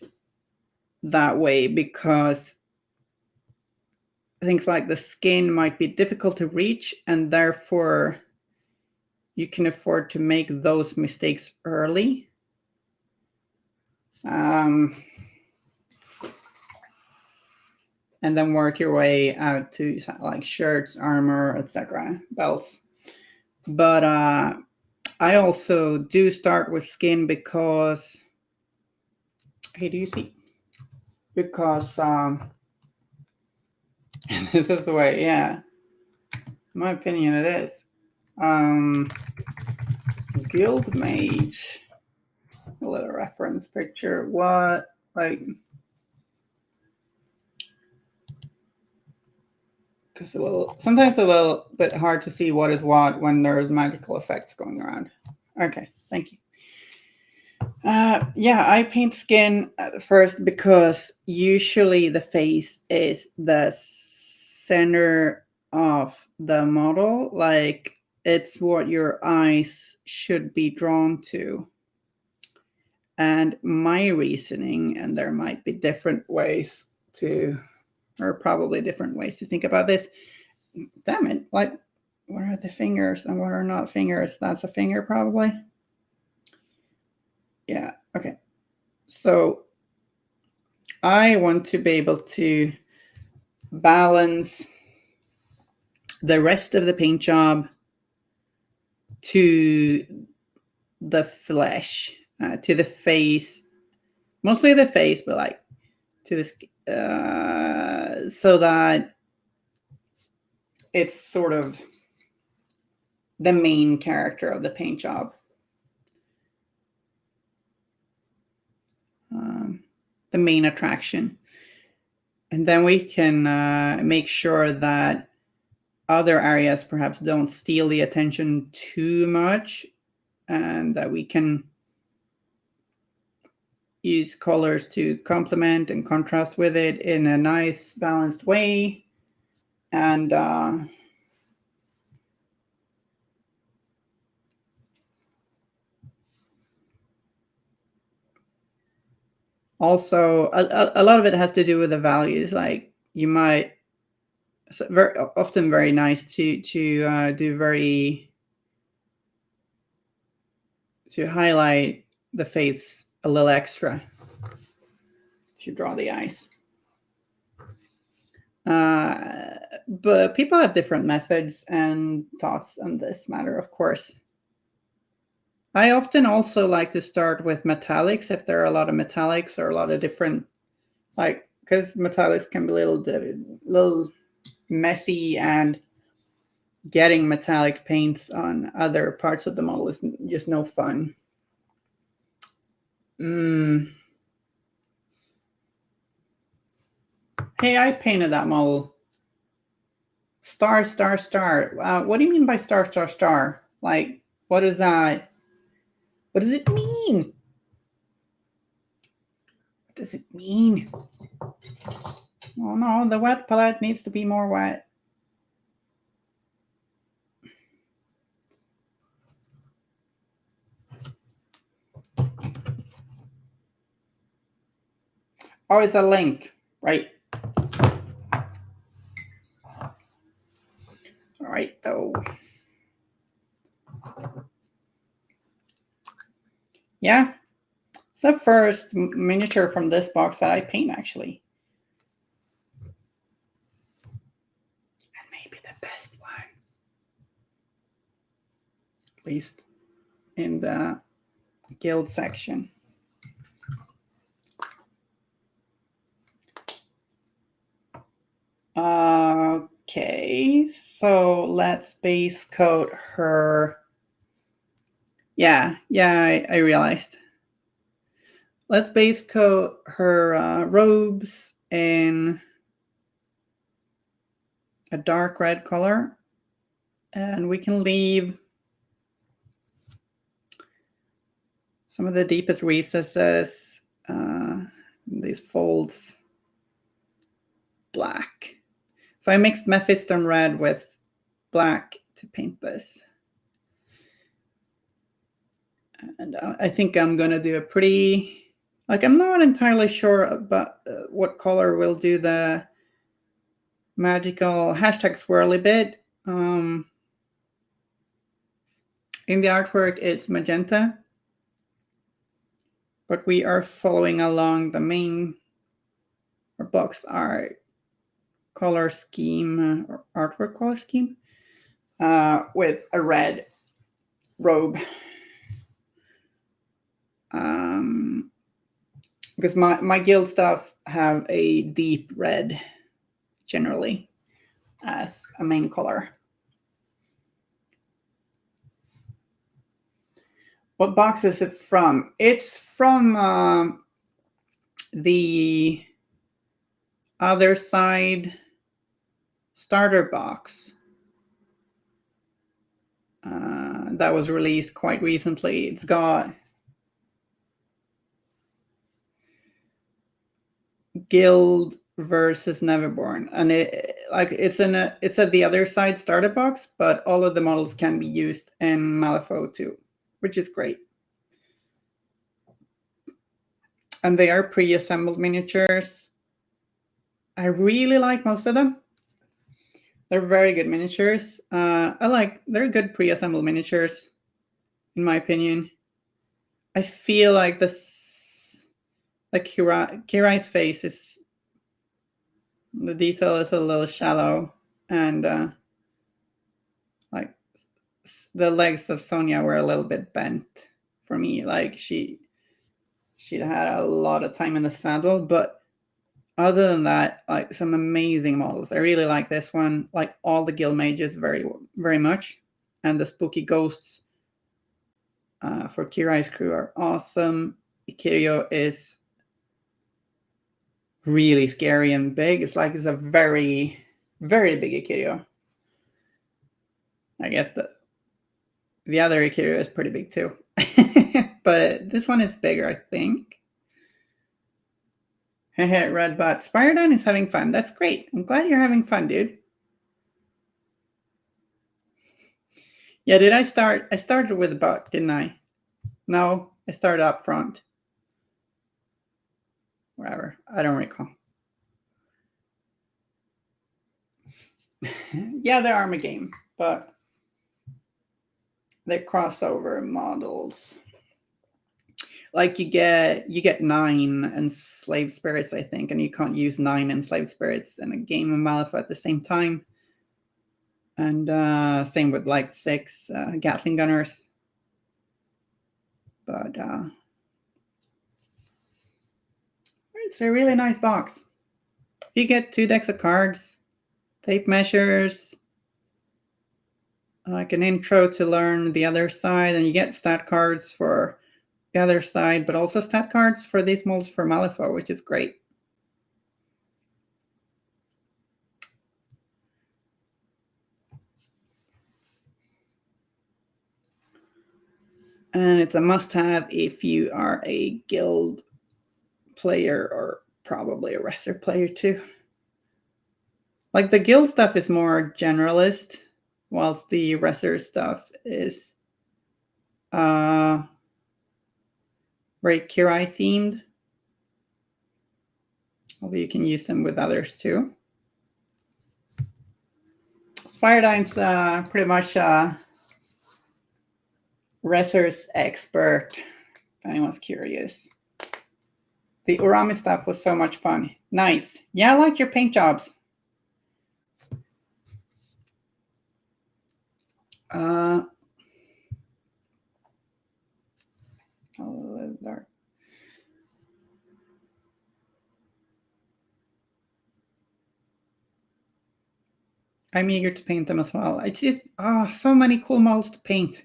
that way because things like the skin might be difficult to reach, and therefore you can afford to make those mistakes early. And then work your way out to like shirts, armor, etc., belts. But I also do start with skin because, hey, do you see? Because this is the way, yeah. In my opinion, it is. Guild Mage, a little reference picture. What, like, because sometimes a little bit hard to see what is what when there's magical effects going around. Okay, thank you. Yeah, I paint skin first because usually the face is the center of the model, like it's what your eyes should be drawn to. And my reasoning, and there might be different ways to, or probably different ways to think about this. Damn it, like, what are the fingers and what are not fingers? That's a finger, probably. Yeah, okay. So I want to be able to balance the rest of the paint job to the flesh, to the face, mostly the face, but like to this, so that it's sort of the main character of the paint job. The main attraction. And then we can make sure that other areas perhaps don't steal the attention too much, and that we can use colors to complement and contrast with it in a nice balanced way. And also a lot of it has to do with the values. Like you might, so very often very nice to do very, to highlight the face a little extra to draw the eyes. But people have different methods and thoughts on this matter, of course. I often also like to start with metallics if there are a lot of metallics or a lot of different, like, because metallics can be a little messy, and getting metallic paints on other parts of the model is just no fun. Hey, I painted that model. Star, star, star. What do you mean by star, star, star? Like, what is that? What does it mean? What does it mean? Oh no, the wet palette needs to be more wet. Oh, it's a link, right? All right, though. Yeah, it's the first miniature from this box that I paint, actually. And maybe the best one. At least in the guild section. Okay, so let's base coat her. Yeah, I realized. Let's base coat her robes in a dark red color, and we can leave some of the deepest recesses, these folds, black. So I mixed Mephiston red with black to paint this. And I think I'm going to do a pretty, like, I'm not entirely sure about what color will do the magical hashtag swirly bit. In the artwork, it's magenta, but we are following along the main or box art color scheme, or artwork color scheme, with a red robe. Because my guild stuff have a deep red generally as a main color. What box is it from? It's from the Other Side starter box that was released quite recently. It's got guild versus Neverborn, and it's at the other side starter box, but all of the models can be used in Malifaux too, which is great. And they are pre-assembled miniatures. I really like most of them. They're very good miniatures. They're good pre-assembled miniatures, in my opinion. I feel like Kirai's face is, the detail is a little shallow, and like the legs of Sonia were a little bit bent for me. Like she'd had a lot of time in the saddle, but other than that, like some amazing models. I really like this one. Like all the guild mages very, very much, and the spooky ghosts for Kirai's crew are awesome. Ikirio is really scary and big. It's a very, very big Ikirio. I guess the other Ikirio is pretty big too. But this one is bigger, I think. Red Bot. Spiridon is having fun. That's great. I'm glad you're having fun, dude. Yeah, did I start? I started with a bot, didn't I? No, I started up front. Whatever. I don't recall. Yeah, they're Armor game, but they're crossover models. Like you get 9 enslaved spirits, I think, and you can't use 9 enslaved spirits in a game of Malifaux at the same time. And same with like 6 Gatling gunners. But it's a really nice box. You get 2 decks of cards, tape measures, like an intro to learn the other side, and you get stat cards for the other side, but also stat cards for these molds for Malifaux, which is great. And it's a must-have if you are a guild player or probably a wrestler player too. Like the guild stuff is more generalist, whilst the wrestler stuff is very Kirai themed. Although you can use them with others too. Spirodine's pretty much wrestler's expert, if anyone's curious. The Urami stuff was so much fun. Nice. Yeah, I like your paint jobs. Dark. I'm eager to paint them as well. It's just so many cool models to paint.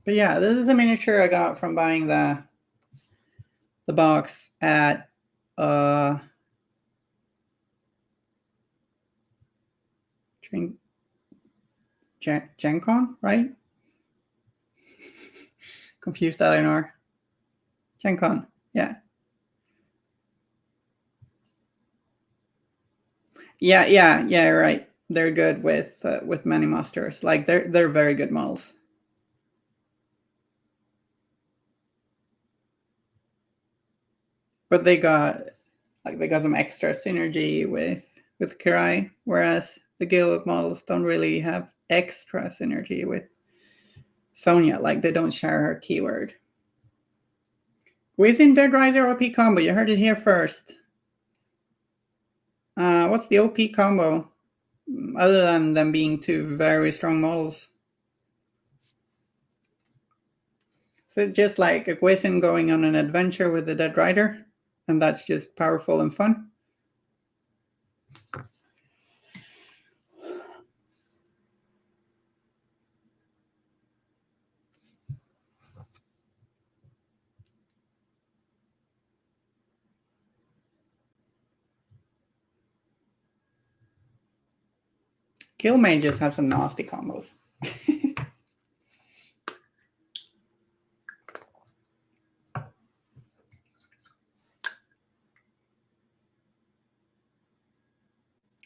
But yeah, this is a miniature I got from buying the box at Gen Con, right? Confused Elinore. Gen Con, yeah. Yeah, right. They're good with many masters. Like they're very good models. But they got some extra synergy with Kirai, whereas the guild models don't really have extra synergy with Sonia. Like they don't share her keyword. Wizin Dead Rider OP combo. You heard it here first. What's the OP combo? Other than them being 2 very strong models. So just like a Gwizin going on an adventure with the Dead Rider, and that's just powerful and fun. Guild mages have some nasty combos.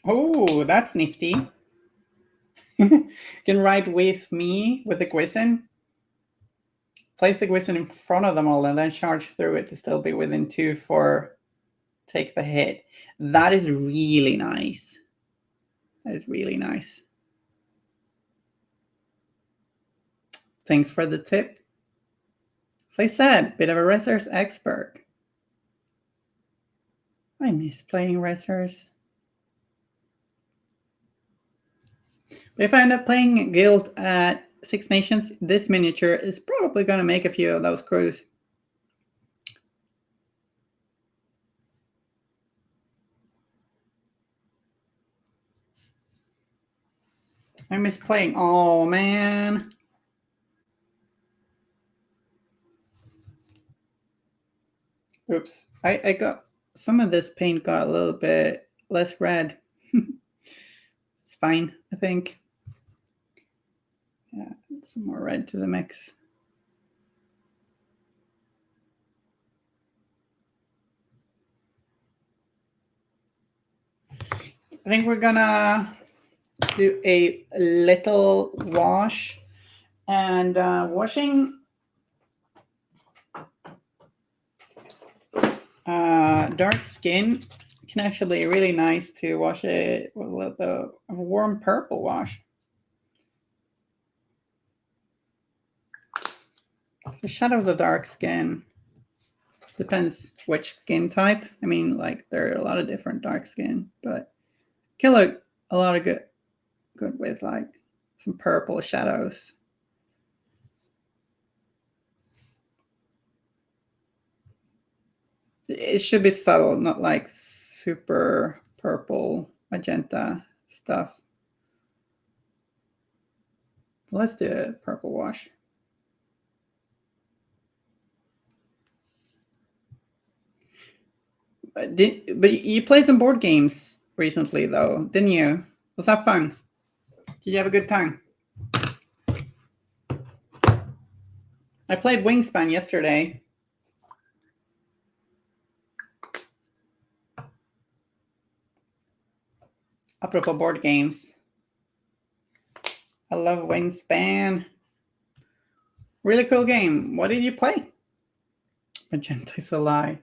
Oh, that's nifty. You can ride with me with the Gwisen. Place the Gwisen in front of them all and then charge through it to still be within 2 for take the hit. That is really nice. That is really nice. Thanks for the tip. As I said, bit of a Rezzers expert. I miss playing Rezzers. But if I end up playing Guild at Six Nations, this miniature is probably going to make a few of those crews. I miss playing. Oh, man. Oops. I got some of this paint got a little bit less red. It's fine, I think. Yeah, some more red to the mix. I think we're gonna do a little wash, and washing dark skin can actually be really nice to wash it with a warm purple wash. So shadows of dark skin depends which skin type. I mean, like there are a lot of different dark skin, but can look a lot of good with like some purple shadows. It should be subtle, not like super purple magenta stuff. Let's do a purple wash. But you played some board games recently, though, didn't you? Was that fun? Did you have a good time? I played Wingspan yesterday. Apropos board games. I love Wingspan. Really cool game. What did you play? Magenta is a lie.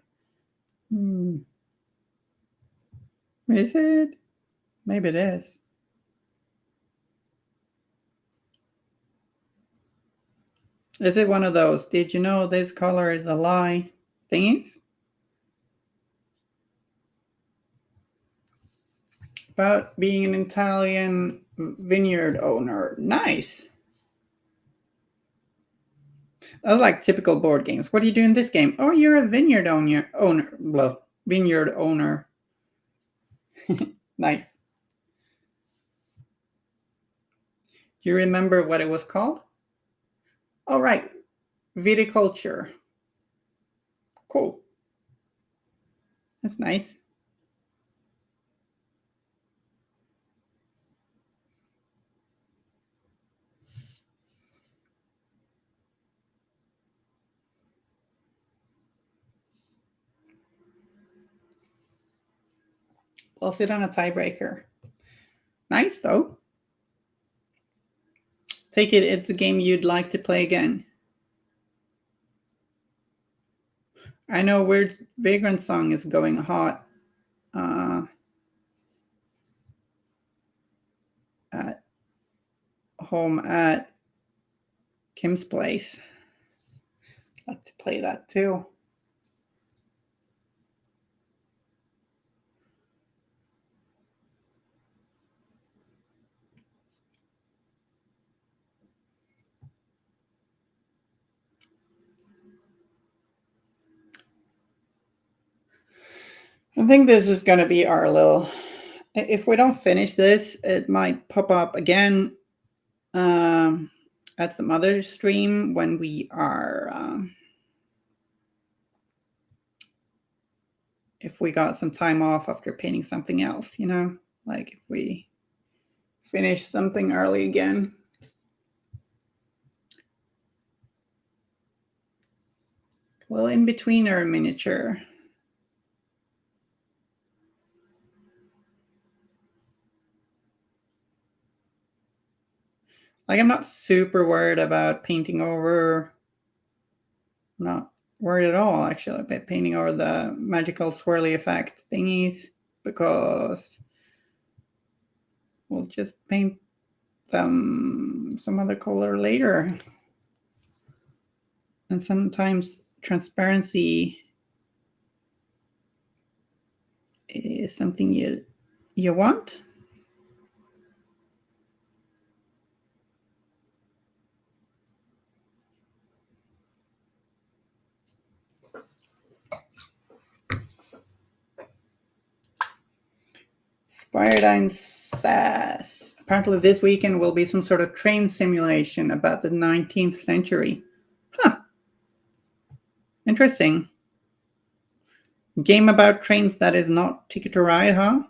Is it? Maybe it is. Is it one of those, did you know this color is a lie thingies? About being an Italian vineyard owner. Nice. That's like typical board games. What do you do in this game? Oh, you're a vineyard owner. Well, vineyard owner. Nice. Do you remember what it was called? Oh, right. Viticulture. Cool. That's nice. I'll sit on a tiebreaker. Nice, though. Take it, it's a game you'd like to play again. I know Weird Vagrant Song is going hot at home at Kim's place. I'd like to play that too. I think this is going to be our little. If we don't finish this, it might pop up again at some other stream when we are. If we got some time off after painting something else, you know, like if we finish something early again. Well, in between our miniature. Like, I'm not super worried about painting over, not worried at all, actually, about painting over the magical swirly effect thingies, because we'll just paint them some other color later. And sometimes transparency is something you want. Spiredine says, apparently this weekend will be some sort of train simulation about the 19th century. Huh. Interesting. Game about trains that is not Ticket to Ride, huh?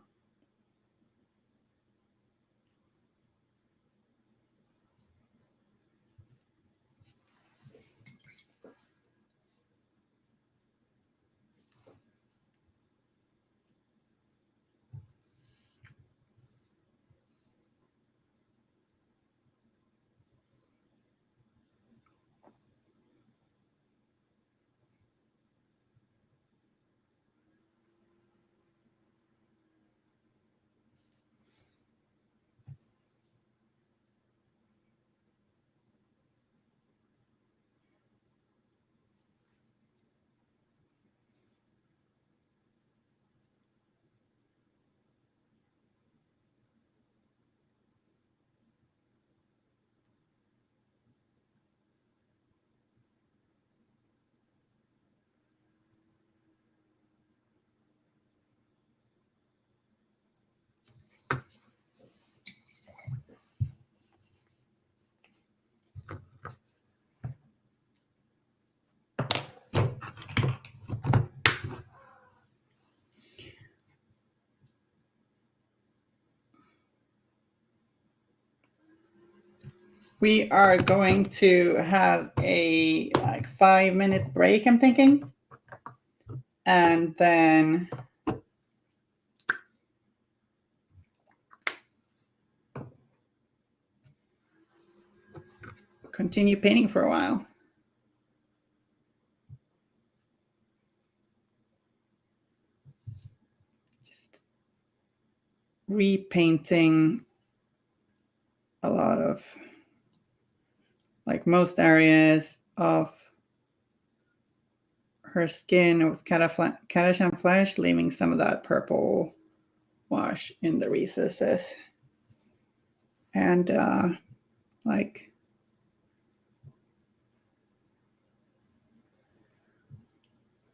We are going to have a 5-minute break, I'm thinking. And then continue painting for a while. Just repainting a lot of, like, most areas of her skin with Cadisham Flash, leaving some of that purple wash in the recesses. And like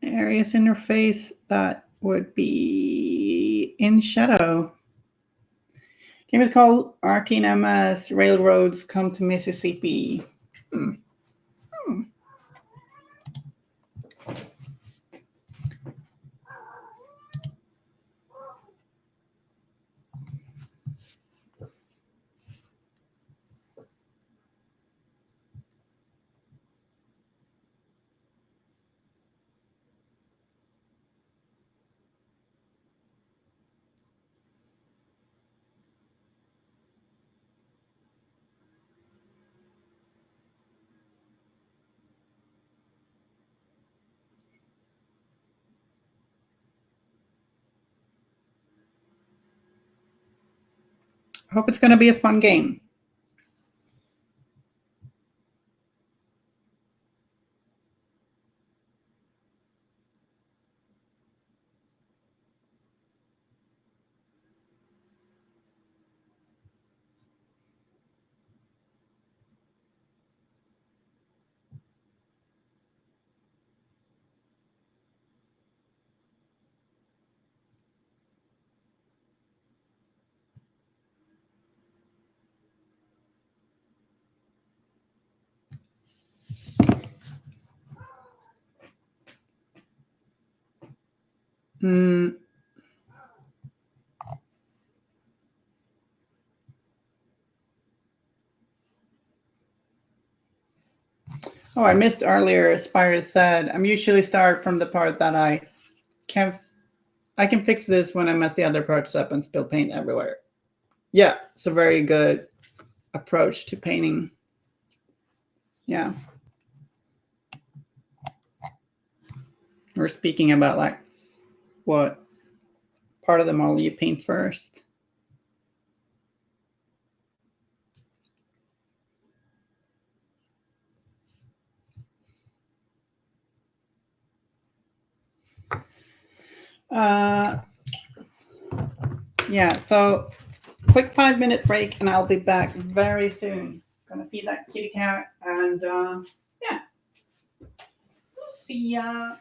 areas in her face that would be in shadow. Game is called Arcane MS Railroads Come to Mississippi. I hope it's going to be a fun game. Oh, I missed earlier. Spire said, I'm usually start from the part that I can fix this when I mess the other parts up and spill paint everywhere. Yeah, so very good. approach to painting. Yeah. We're speaking about like what part of the model you paint first. Yeah, so quick 5-minute break and I'll be back very soon. Gonna feed that kitty cat and yeah. See ya.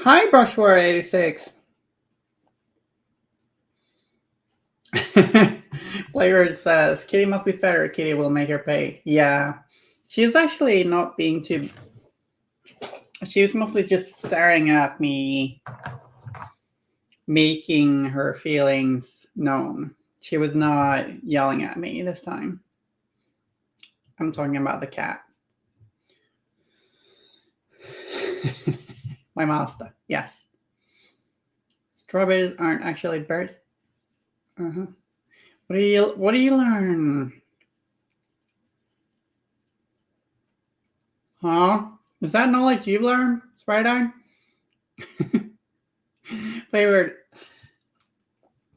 Hi, Brushword86. Playword says, Kitty must be fair. Kitty will make her pay. Yeah. She's actually not being too... She was mostly just staring at me, making her feelings known. She was not yelling at me this time. I'm talking about the cat. My master, yes. Strawberries aren't actually birds. Uh-huh. What do you learn? Huh? Is that knowledge you've learned, Spider? Favorite.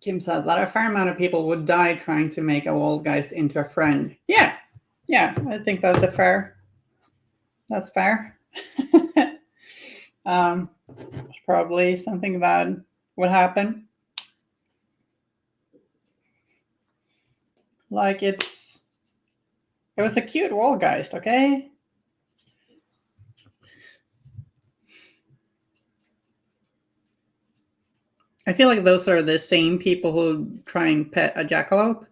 Kim says that a fair amount of people would die trying to make a Waldgeist into a friend. Yeah, I think that's fair. That's fair. Probably something that would happen. Like it was a cute Waldgeist, okay? I feel like those are the same people who try and pet a jackalope.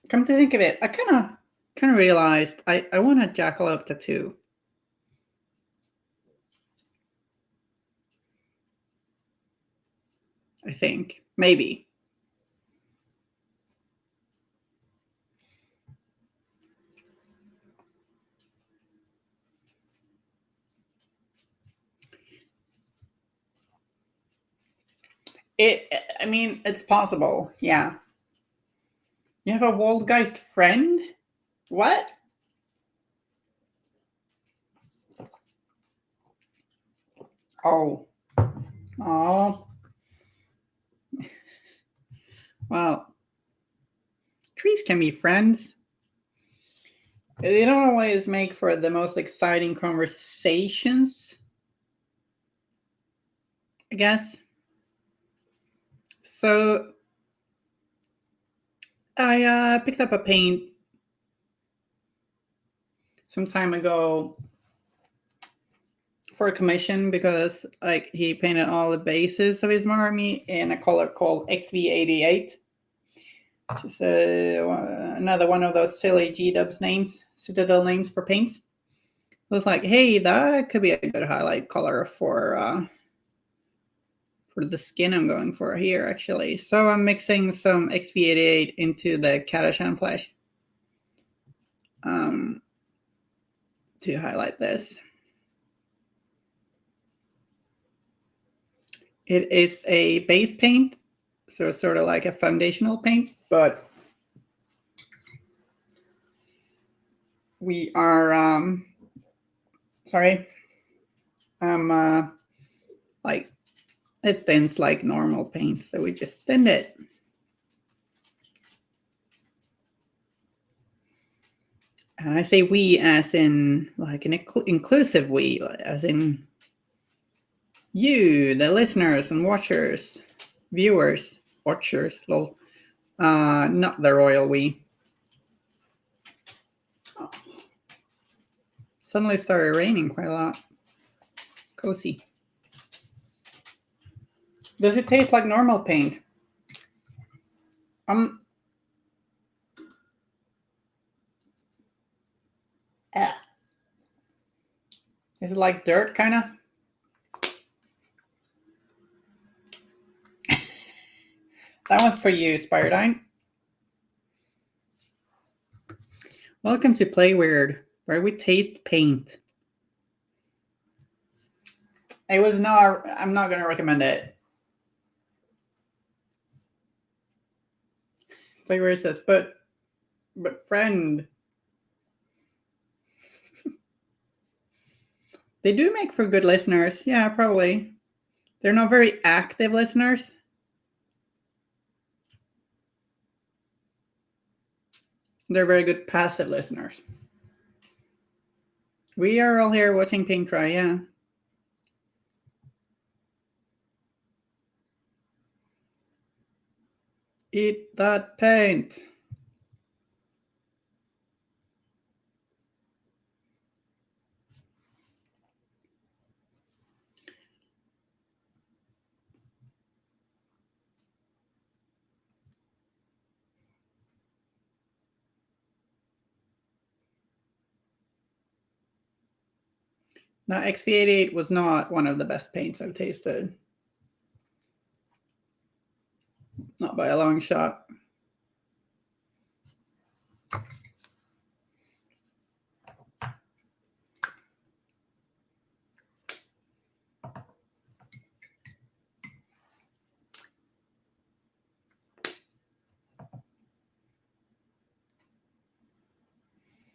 Come to think of it, I kind of realized I want a jackalope tattoo. I think maybe. I mean, it's possible. Yeah. You have a Waldgeist friend? What? Oh. Oh. Well, trees can be friends. They don't always make for the most exciting conversations, I guess. So I picked up a paint some time ago for a commission because like he painted all the bases of his Marmy in a color called XV88. Which is another one of those silly G-dubs names, Citadel names for paints. I was like, hey, that could be a good highlight color for the skin I'm going for here, actually. So I'm mixing some XV88 into the Kadashan flesh to highlight this. It is a base paint, so it's sort of like a foundational paint, but we are, like, it thins like normal paint, so we just thinned it. And I say we as in like an inclusive we, as in you, the listeners and watchers, viewers, watchers, lol. Not the royal we. Oh. Suddenly started raining quite a lot. Cozy. Does it taste like normal paint? Is it like dirt, kind of? That one's for you, Spiredine. Welcome to Play Weird, where we taste paint. It was not. I'm not gonna recommend it. Play Weird says, but friend. They do make for good listeners. Yeah, probably. They're not very active listeners. They're very good passive listeners. We are all here watching paint dry, yeah. Eat that paint. Now, XV88 was not one of the best paints I've tasted. Not by a long shot.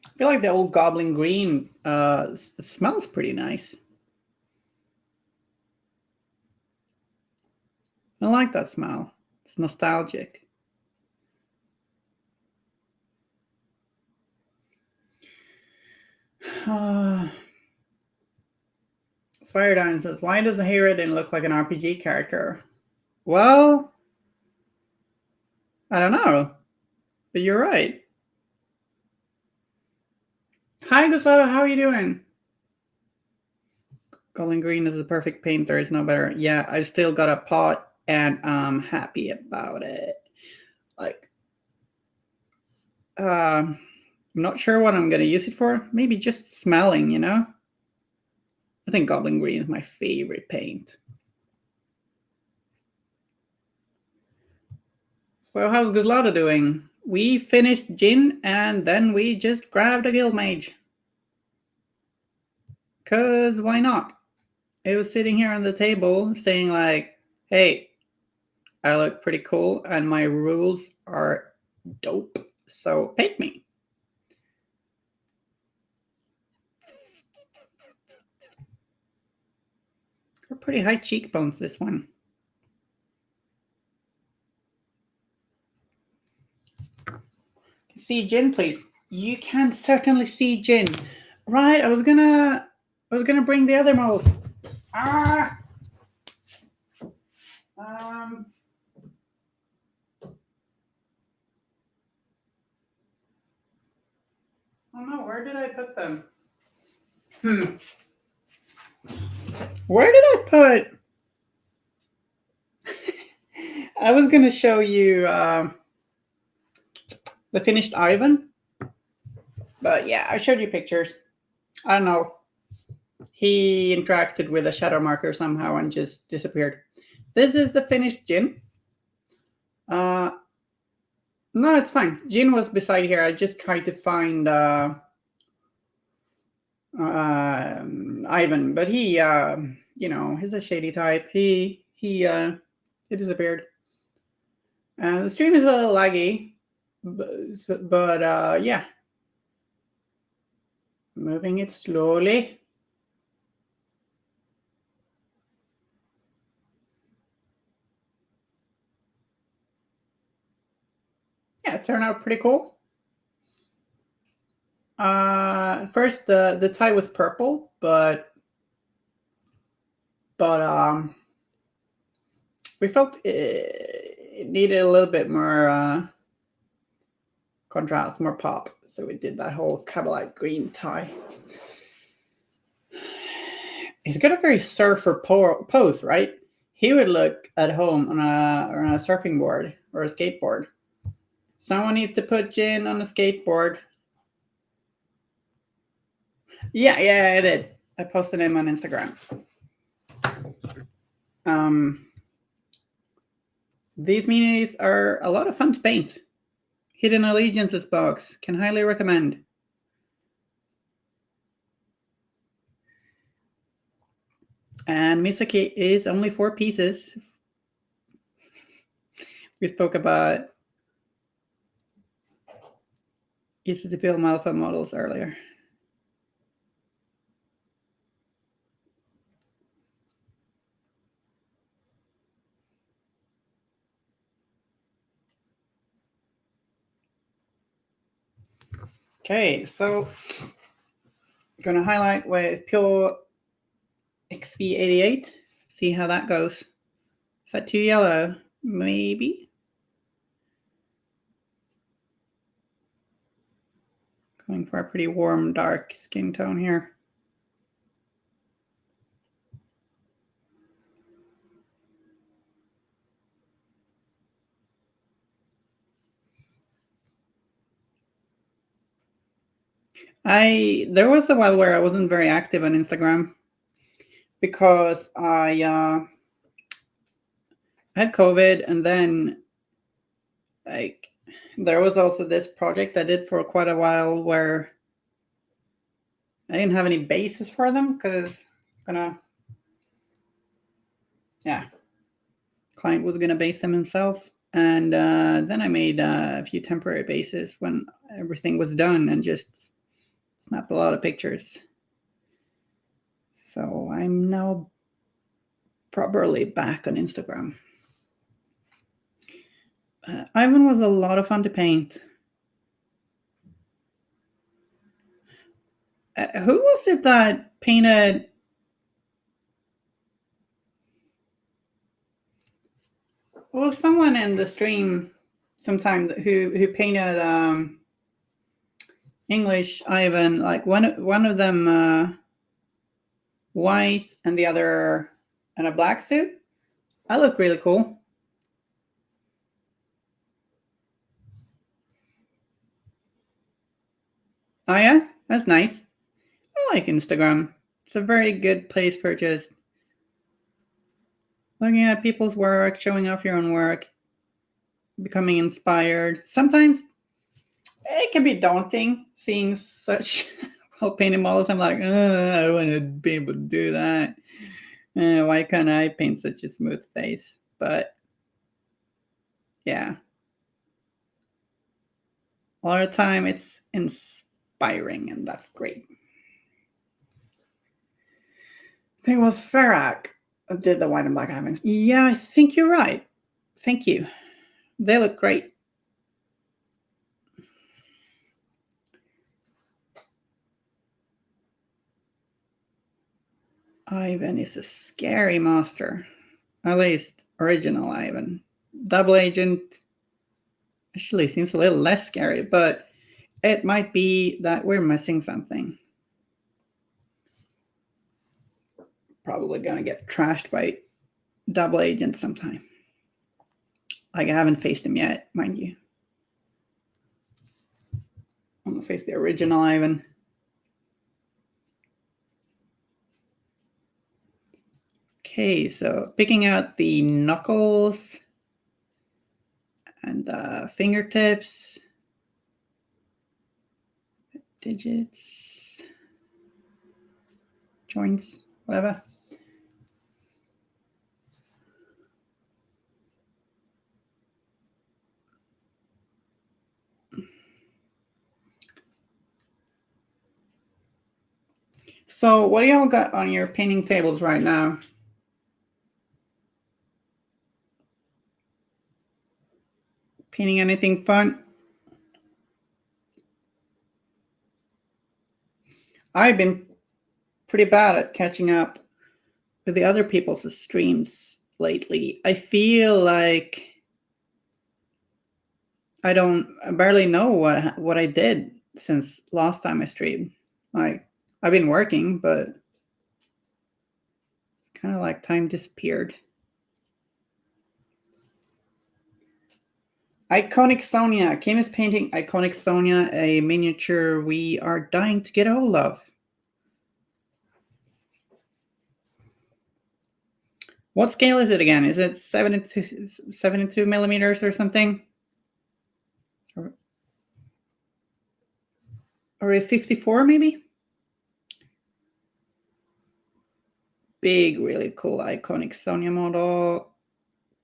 I feel like the old Goblin Green smells pretty nice. I like that smell. It's nostalgic. Spiredine says, why does Hayredin look like an RPG character? Well, I don't know, but you're right. Hi, Gustavo, how are you doing? Goblin Green is the perfect paint. There is no better. Yeah, I still got a pot, and I'm happy about it. Like, I'm not sure what I'm going to use it for. Maybe just smelling, you know? I think Goblin Green is my favorite paint. So how's Guslada doing? We finished Jin, and then we just grabbed a Guild Mage. Because why not? It was sitting here on the table saying like, hey, I look pretty cool, and my rules are dope, so pick me. They're pretty high cheekbones, this one. See Jin, please. You can certainly see Jin. Right, I was gonna bring the other mouth. Ah. Oh no, where did I put them? Where did I put? I was gonna show you the finished Ivan, but yeah, I showed you pictures. I don't know. He interacted with a shadow marker somehow and just disappeared. This is the finished Jin. No, it's fine. Jin was beside here. I just tried to find Ivan, but he, he's a shady type. He disappeared. The stream is a little laggy, but yeah, moving it slowly. Yeah, it turned out pretty cool. First the tie was purple, but we felt it needed a little bit more contrast, more pop, so we did that whole Cabalite green tie. He's got a very surfer pose, right? He would look at home on a surfing board or a skateboard. Someone needs to put Jin on a skateboard. Yeah, I did. I posted him on Instagram. These minis are a lot of fun to paint. Hidden Allegiances box. Can highly recommend. And Misaki is only 4 pieces. We spoke about easy to build Malfa models earlier. Okay, so I'm gonna highlight with pure XV88. See how that goes. Is that too yellow? Maybe. Going for a pretty warm, dark skin tone here. There was a while where I wasn't very active on Instagram. because I had COVID, and then like there was also this project I did for quite a while where I didn't have any bases for them because client was gonna base them himself, and then I made a few temporary bases when everything was done and just snapped a lot of pictures. So I'm now properly back on Instagram. Ivan was a lot of fun to paint. Who was it that painted? Well, someone in the stream sometime who painted English Ivan, like one of them white and the other in a black suit. I look really cool. Oh yeah, that's nice. I like Instagram. It's a very good place for just looking at people's work, showing off your own work, becoming inspired. Sometimes it can be daunting seeing such well painted models. I'm like, I don't want to be able to do that. Why can't I paint such a smooth face? But yeah, a lot of time it's inspiring, and that's great. I think it was Ferrak did the white and black Ivans. Yeah, I think you're right. Thank you. They look great. Ivan is a scary master. At least original Ivan. Double agent actually seems a little less scary, but it might be that we're missing something. Probably gonna get trashed by double agent sometime. Like I haven't faced him yet, mind you. I'm gonna face the original Ivan. Okay, so picking out the knuckles and the fingertips, digits, joints, whatever. So what do y'all got on your painting tables right now? Painting anything fun? I've been pretty bad at catching up with the other people's streams lately. I feel like I barely know what I did since last time I streamed. Like I've been working, but it's kind of like time disappeared. Iconic Sonia. Kim is painting Iconic Sonia, a miniature we are dying to get a hold of. What scale is it again? Is it 72 millimeters or something? Or a 54 maybe? Big, really cool Iconic Sonia model.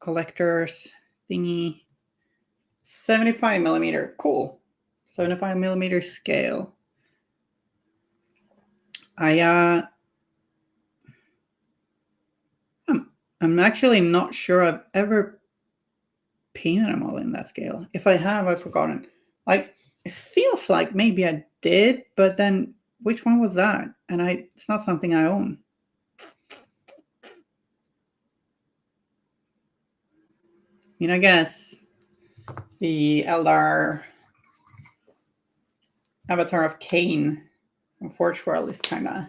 Collectors thingy. 75 millimeter. Cool. 75 millimeter scale. I'm actually not sure I've ever painted a model in that scale. If I have, I've forgotten. Like it feels like maybe I did, but then which one was that? And it's not something I own. I guess the Eldar avatar of Cain from Forge World is kind of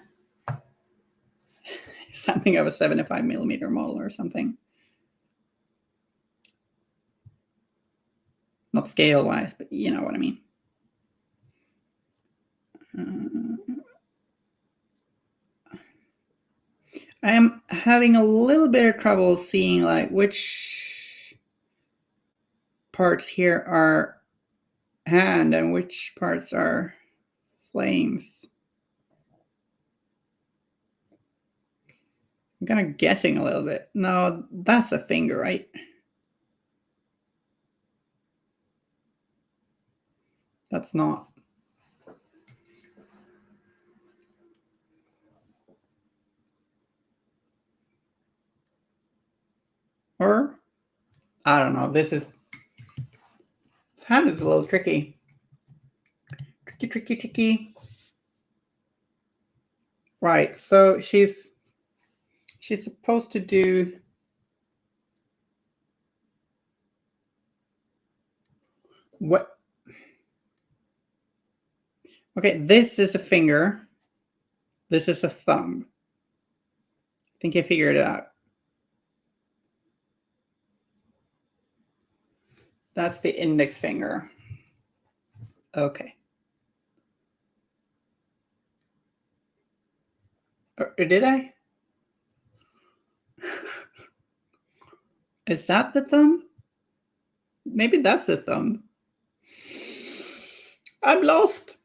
something of a 75 millimeter model or something. Not scale wise, but you know what I mean. I am having a little bit of trouble seeing like which parts here are hand and which parts are flames. I'm kind of guessing a little bit. No, that's a finger, right? That's not. Or, I don't know. This hand is a little tricky. Tricky. Right, so she's supposed to do what? Okay, this is a finger. This is a thumb. I think I figured it out. That's the index finger. Okay. Or did I? Is that the thumb? Maybe that's the thumb. I'm lost.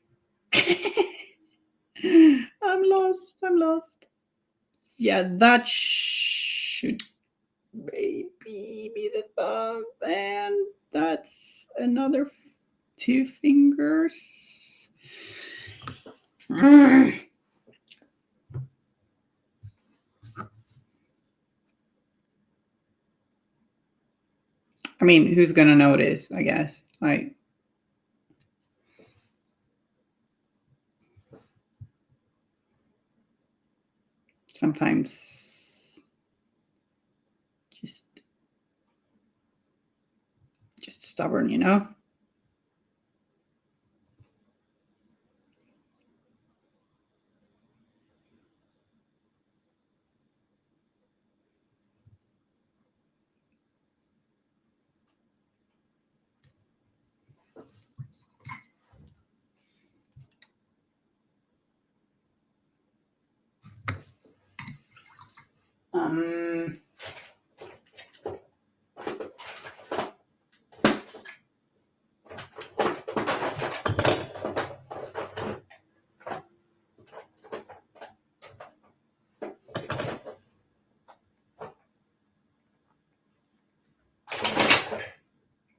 I'm lost. Yeah, that should maybe be the thumb. And that's another 2 fingers. I mean, who's gonna notice, I guess? Like, sometimes just stubborn, you know?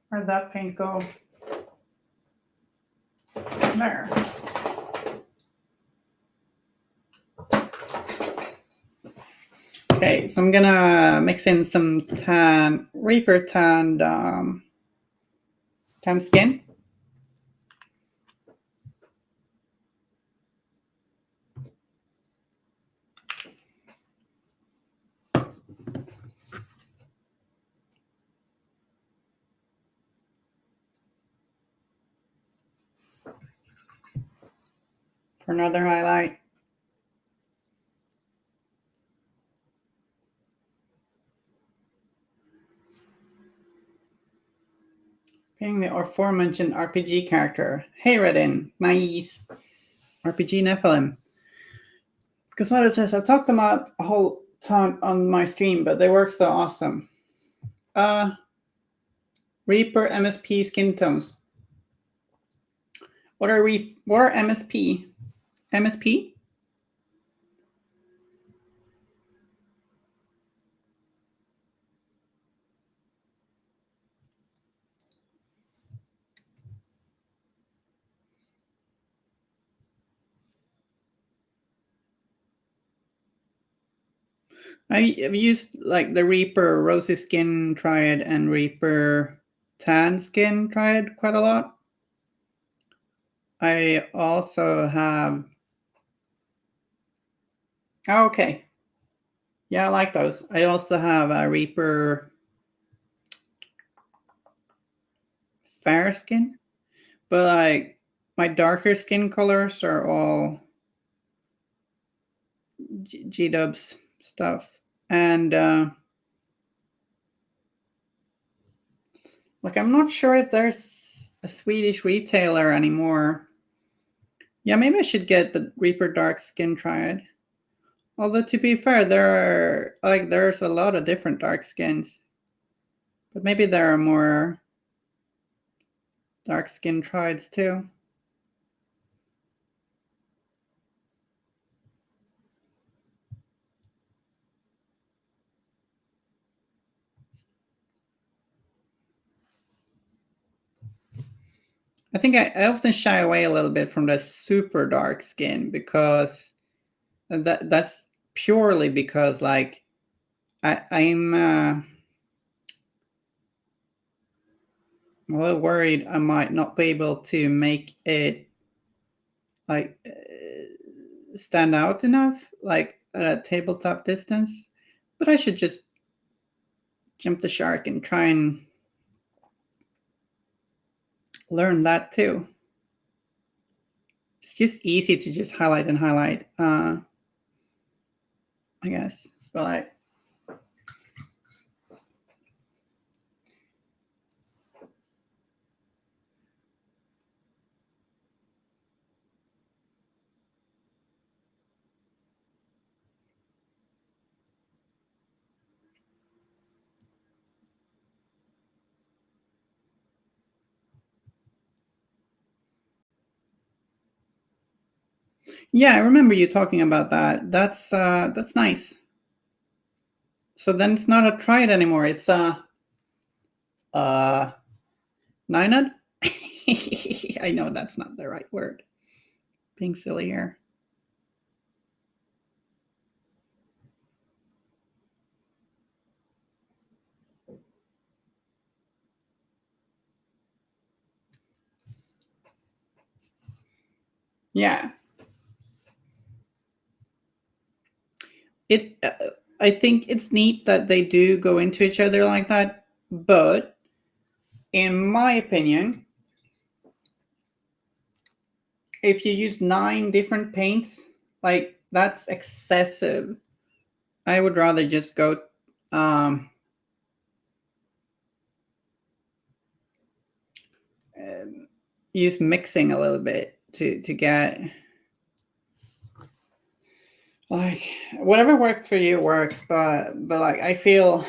Where'd that paint go? There. Okay, so I'm gonna mix in some Reaper tanned tan skin. For another highlight. Being the aforementioned RPG character. Hey Redin, nice. RPG Nephilim. Because what it says, I talked them out a whole ton on my stream, but they work so awesome. Reaper MSP skin tones. What are MSP? MSP? I've used like the Reaper Rosy Skin Triad and Reaper Tan Skin Triad quite a lot. I also have... Oh, okay. Yeah, I like those. I also have a Reaper Fair Skin. But like my darker skin colors are all G-Dubs stuff. And like I'm not sure if there's a Swedish retailer anymore. Yeah, maybe I should get the Reaper Dark Skin Triad. Although to be fair, there's a lot of different dark skins. But maybe there are more dark skin triads too. I think I often shy away a little bit from the super dark skin because that's purely because like I'm a little worried I might not be able to make it like stand out enough like at a tabletop distance. But I should just jump the shark and try and learn that too. It's just easy to just highlight and highlight, I guess. But yeah, I remember you talking about that. That's nice. So then it's not a triad anymore. It's a nynad. I know that's not the right word. Being silly here. Yeah. It. I think it's neat that they do go into each other like that, but in my opinion, if you use 9 different paints, like that's excessive. I would rather just go um, use mixing a little bit to get like whatever works for you works, but like I feel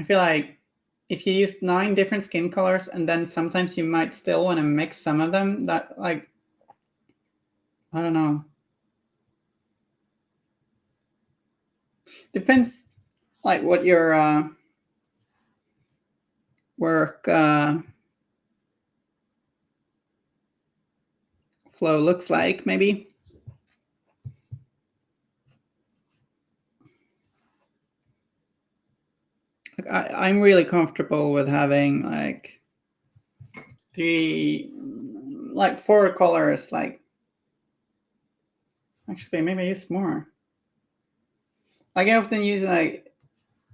like if you use 9 different skin colors and then sometimes you might still want to mix some of them, that like I don't know. Depends like what your work flow looks like, maybe. Like I'm really comfortable with having like 4 colors. Like actually, maybe I use more. Like I often use like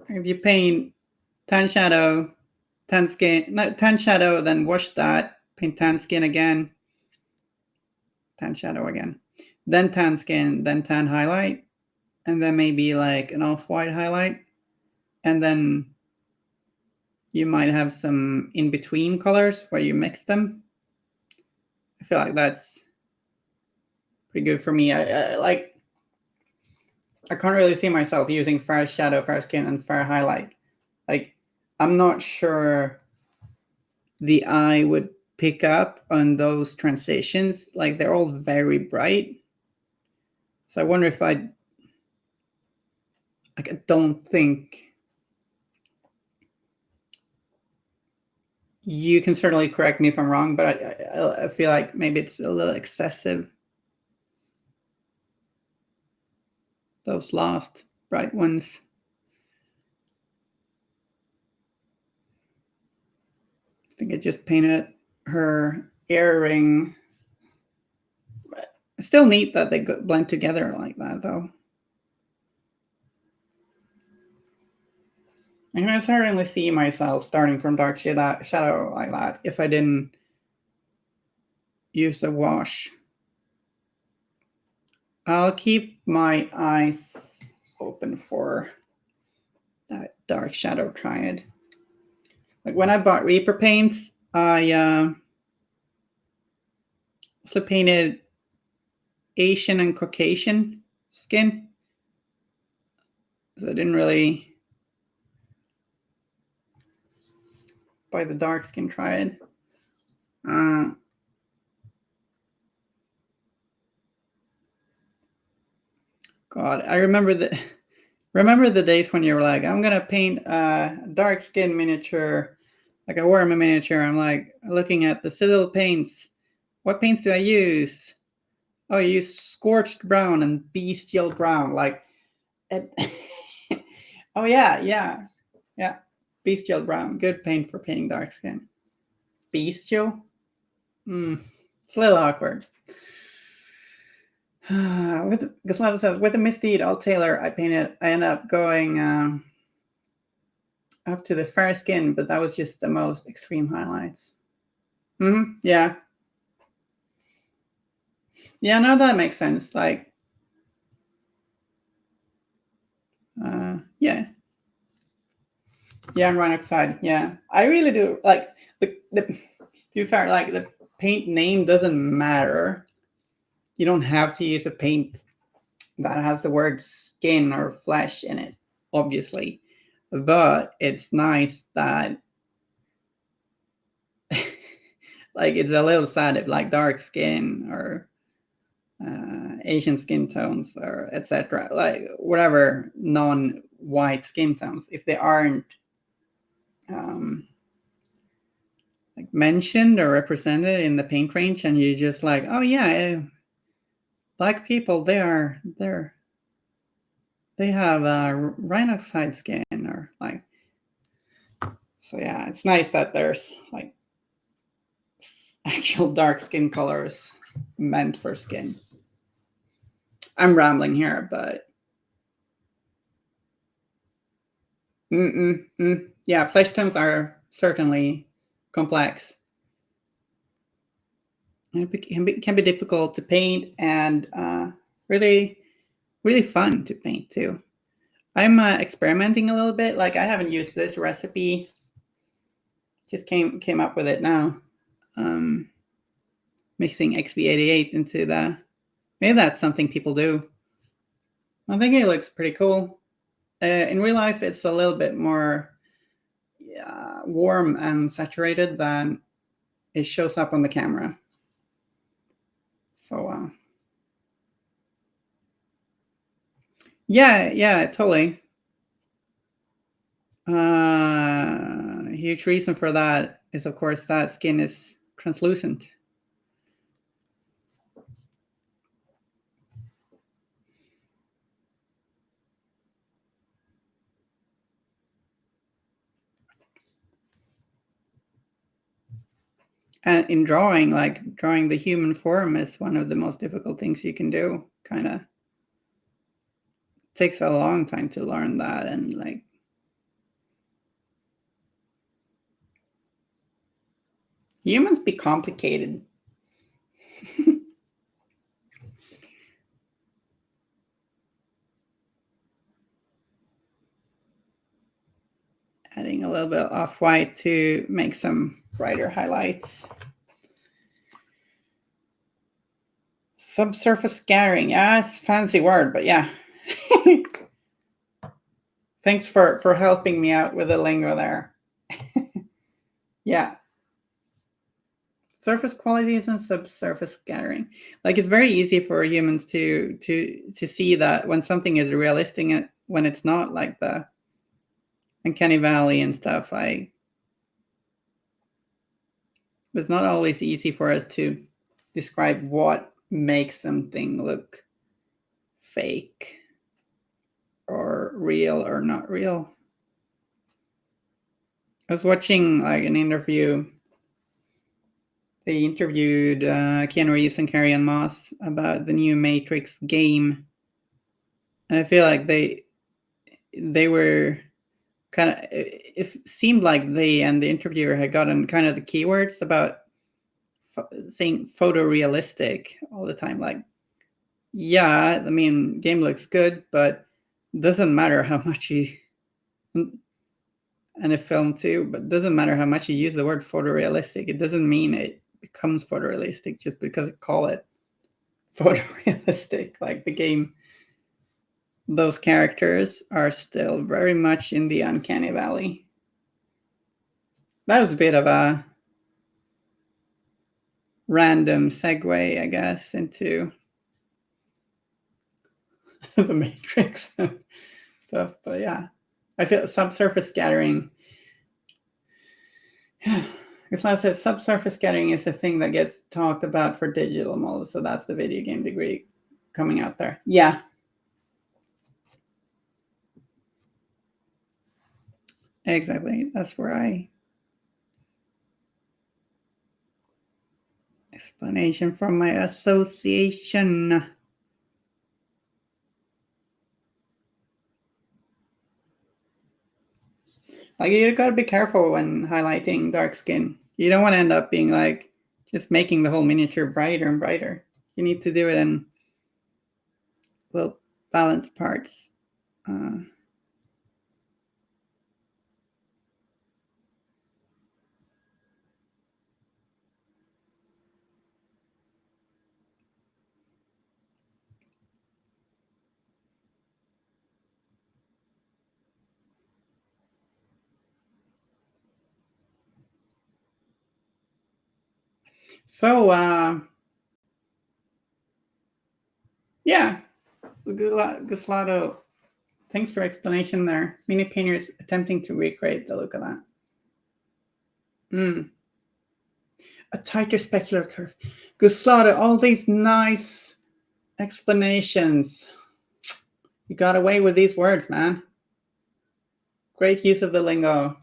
if you paint 10 shadow, 10 skin, no, 10 shadow, then wash that, paint 10 skin again, 10 shadow again, then 10 skin, then 10 highlight, and then maybe like an off-white highlight, and then you might have some in between colors where you mix them. I feel like that's pretty good for me. I can't really see myself using fair shadow, fair skin, and fair highlight. Like I'm not sure the eye would pick up on those transitions. Like they're all very bright. So I wonder if I like I don't think you can certainly correct me if I'm wrong, but I feel like maybe it's a little excessive. Those last bright ones. I think I just painted her earring. It's still neat that they blend together like that, though. I can certainly see myself starting from dark shadow like that if I didn't use the wash. I'll keep my eyes open for that dark shadow triad. Like when I bought Reaper paints, I also painted Asian and Caucasian skin. So I didn't really buy the dark skin triad. God, I remember the days when you were like, I'm gonna paint a dark skin miniature, like a worm miniature. I'm like looking at the Citadel paints. What paints do I use? Oh, I use scorched brown and bestial brown. Like, it oh yeah. Bestial brown, good paint for painting dark skin. Bestial? It's a little awkward. With Gaslava says, with the Misdeed All Tailor, I end up going up to the fair skin, but that was just the most extreme highlights. Yeah. Yeah, no, that makes sense. Like, yeah. Yeah, and Rhinox side. Yeah, I really do like the. To be fair, like the paint name doesn't matter. You don't have to use a paint that has the word skin or flesh in it, obviously. But it's nice that like it's a little sad if like dark skin or Asian skin tones or etc. Like whatever non-white skin tones, if they aren't like mentioned or represented in the paint range, and you just like, oh yeah, black people, they have rhinoxide skin, or like, so yeah, it's nice that there's like actual dark skin colors meant for skin. I'm rambling here, but yeah, flesh tones are certainly complex. And it can be difficult to paint, and really, really fun to paint too. I'm experimenting a little bit. Like I haven't used this recipe. Just came up with it now. Mixing XV88 into the. Maybe that's something people do. I think it looks pretty cool. In real life, it's a little bit more warm and saturated than it shows up on the camera. So yeah, totally. A huge reason for that is, of course, that skin is translucent. And in drawing, like drawing the human form is one of the most difficult things you can do. Kind of takes a long time to learn that, and like humans be complicated. Adding a little bit of off-white to make some brighter highlights. Subsurface scattering. Yeah, it's a fancy word, but yeah. Thanks for helping me out with the lingo there. Yeah. Surface qualities and subsurface scattering. Like it's very easy for humans to see that when something is realistic when it's not, like the Uncanny Valley and stuff. Like it's not always easy for us to describe what makes something look fake or real or not real. I was watching like an interview. They interviewed Keanu Reeves and Carrie-Anne Moss about the new Matrix game, and I feel like they were kind of. It seemed like they and the interviewer had gotten kind of the keywords about saying photorealistic all the time. Like, yeah, I mean, game looks good, but doesn't matter how much you. And a film too, but it doesn't matter how much you use the word photorealistic. It doesn't mean it becomes photorealistic just because they call it photorealistic. Like the game, those characters are still very much in the uncanny valley. That was a bit of a random segue, I guess, into the Matrix stuff. But yeah, I feel subsurface scattering. Yeah, because like I said, subsurface scattering is a thing that gets talked about for digital models. So that's the video game degree coming out there. Yeah. Exactly. That's where I explanation from my association. Like you gotta be careful when highlighting dark skin. You don't want to end up being like just making the whole miniature brighter and brighter. You need to do it in little balanced parts. So yeah, Guslado, thanks for explanation there. Mini painters attempting to recreate the look of that. A tighter specular curve. Guslado, all these nice explanations. You got away with these words, man. Great use of the lingo.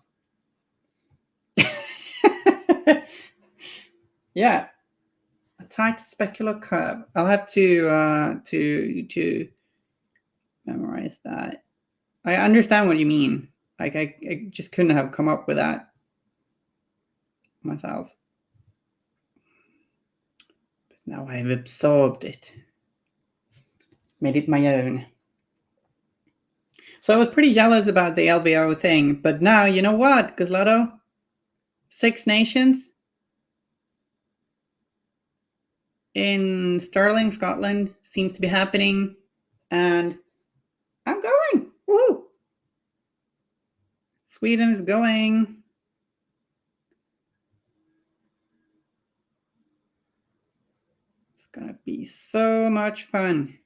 Yeah, a tight specular curve. I'll have to memorize that. I understand what you mean. Like I just couldn't have come up with that myself. But now I've absorbed it, made it my own. So I was pretty jealous about the LVO thing, but now you know what, Gazlato? 6 Nations in Stirling, Scotland seems to be happening, and I'm going. Woo! Sweden is going. It's gonna be so much fun.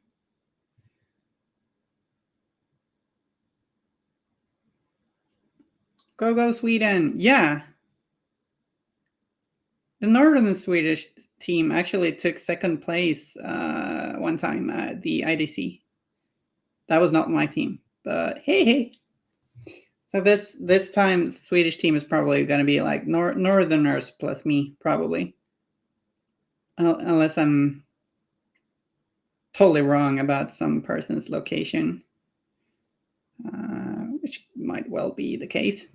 Go Sweden! Yeah, the northern Swedish team actually took second place one time at the IDC. That was not my team, but hey. So this time, Swedish team is probably going to be like Northerners plus me, probably, unless I'm totally wrong about some person's location, which might well be the case.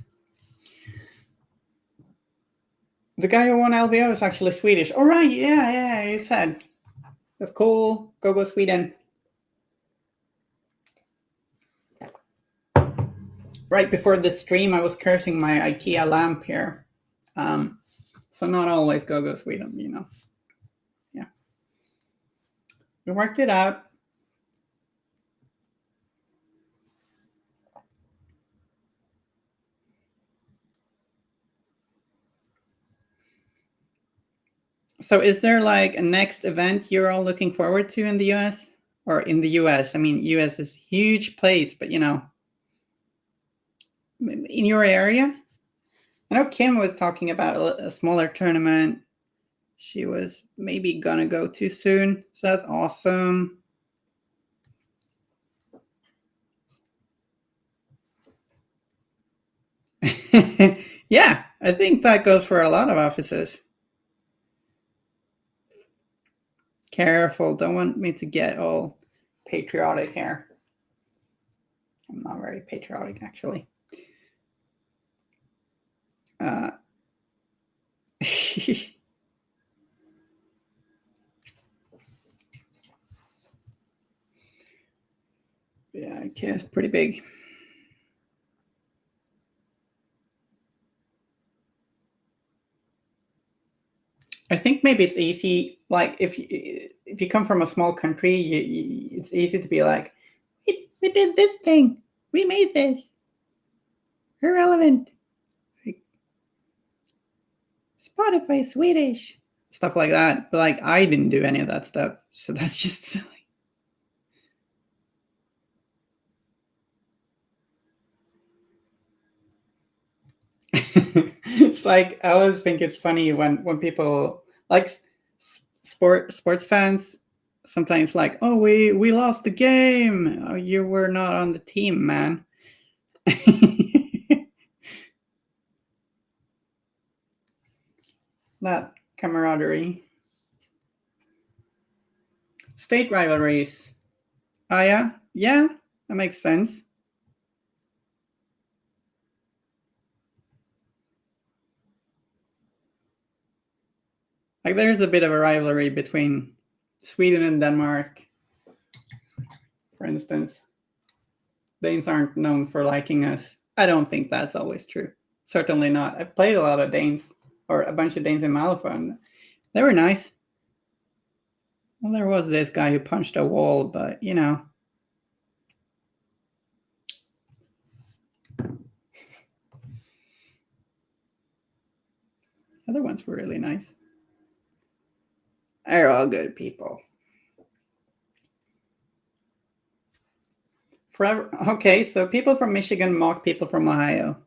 The guy who won LVO is actually Swedish. All right, yeah, you said. That's cool. Go Sweden. Right before this stream, I was cursing my IKEA lamp here. So not always go Sweden, you know. Yeah. We worked it out. So is there like a next event you're all looking forward to in the US? Or in the US? I mean, US is a huge place, but you know, in your area? I know Kim was talking about a smaller tournament she was maybe gonna go to soon. So that's awesome. Yeah, I think that goes for a lot of offices. Careful, don't want me to get all patriotic here. I'm not very patriotic, actually. Yeah, okay, it's pretty big. I think maybe it's easy. Like if you come from a small country, it's easy to be like, we did this thing, we made this irrelevant. Like, Spotify Swedish stuff like that. But like I didn't do any of that stuff, so that's just silly. It's like I always think it's funny when people like sports fans sometimes like, oh, we lost the game. Oh, you were not on the team, man. That camaraderie. State rivalries. Oh yeah, yeah, that makes sense. Like there's a bit of a rivalry between Sweden and Denmark, for instance. Danes aren't known for liking us. I don't think that's always true. Certainly not. I played a lot of Danes, or a bunch of Danes in Malifaux, and they were nice. Well, there was this guy who punched a wall, but you know. Other ones were really nice. They're all good people. Forever. Okay, so people from Michigan mock people from Ohio.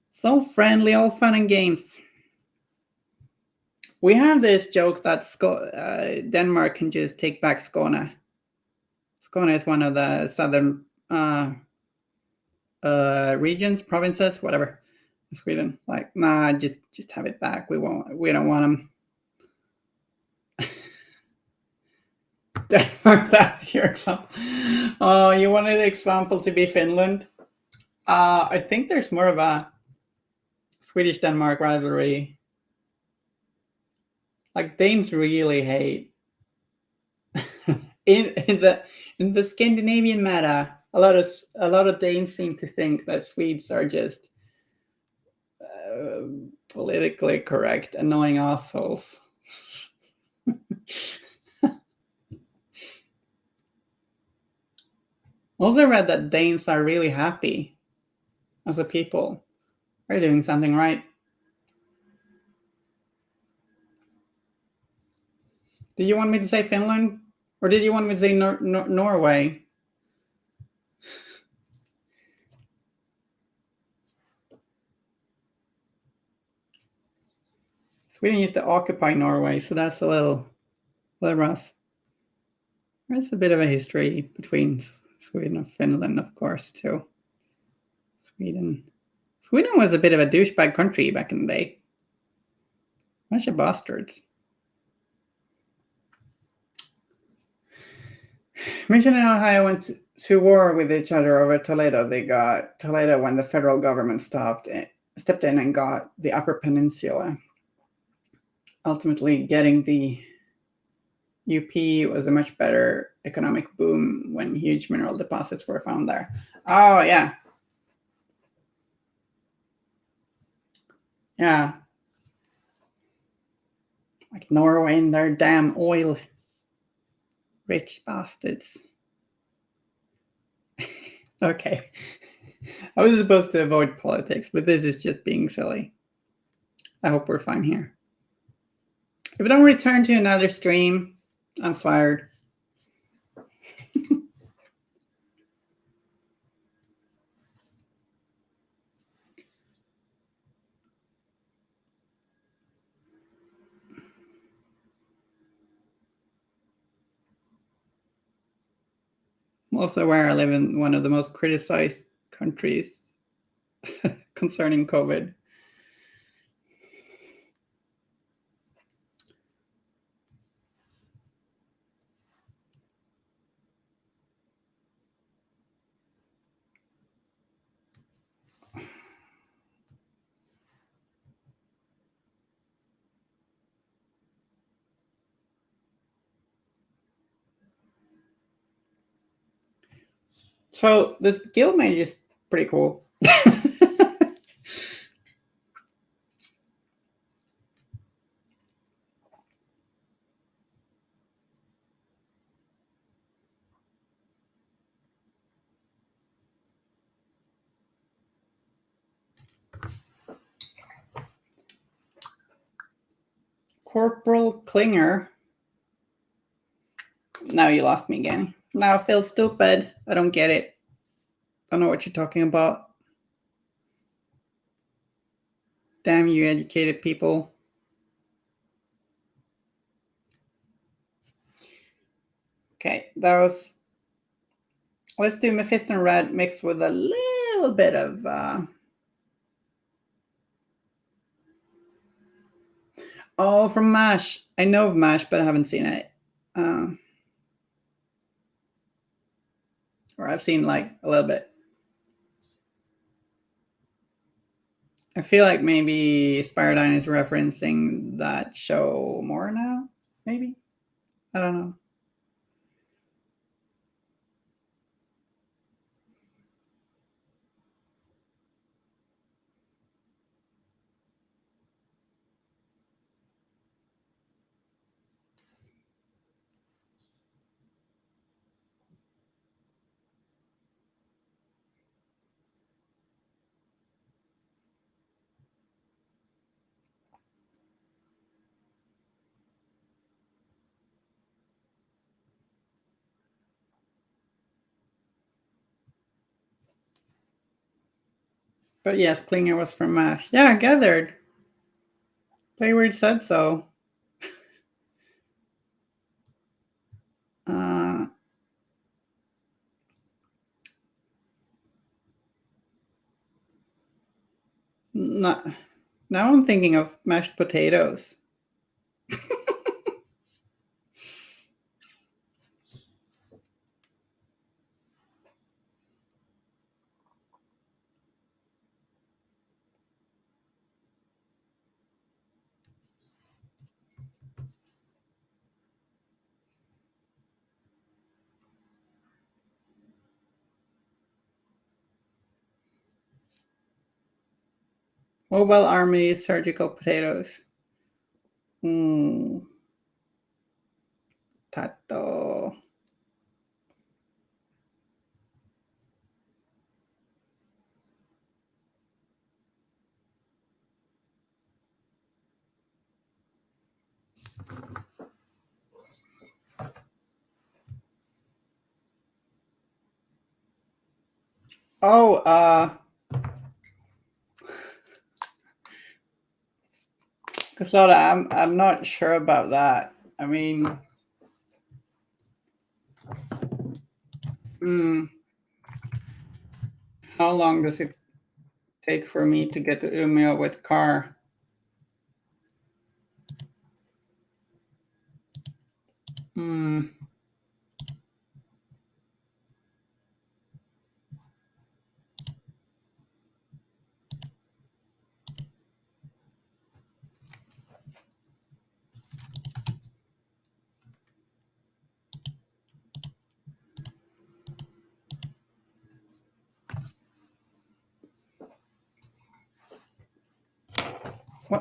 So friendly, all fun and games. We have this joke that Denmark can just take back Skåne. Skåne is one of the southern regions, provinces, whatever, Sweden. Like, nah, just have it back. We don't want them. Denmark, that's your example. Oh, you wanted the example to be Finland? I think there's more of a Swedish-Denmark rivalry. Like Danes really hate in the Scandinavian meta. A lot of Danes seem to think that Swedes are just politically correct, annoying assholes. Also read that Danes are really happy as a people. They're doing something right. Did you want me to say Finland? Or did you want me to say Norway? Sweden used to occupy Norway, so that's a little rough. There's a bit of a history between Sweden and Finland, of course, too. Sweden was a bit of a douchebag country back in the day. Bunch of bastards. Michigan and Ohio went to war with each other over Toledo. They got Toledo when the federal government stepped in and got the Upper Peninsula. Ultimately, getting the UP was a much better economic boom when huge mineral deposits were found there. Oh, yeah. Yeah. Like Norway and their damn oil. Rich bastards. Okay. I was supposed to avoid politics, but this is just being silly. I hope we're fine here. If I don't return to another stream, I'm fired. Also, where I live in one of the most criticized countries concerning COVID. So this guild mage is pretty cool. Corporal Klinger. Now you lost me again. Now I feel stupid. I don't get it. I don't know what you're talking about. Damn you, educated people. Okay, that was... Let's do Mephiston Red mixed with a little bit of... Oh, from MASH. I know of MASH, but I haven't seen it. Or I've seen like a little bit. I feel like maybe Spiridine is referencing that show more now, maybe? I don't know. But yes, Klinger was from MASH. Yeah, I gathered. Playward said so. Not, now I'm thinking of mashed potatoes. Mobile Army surgical potatoes. Tato. Oh, Caslota, I'm not sure about that. I mean, how long does it take for me to get to Umeå with car?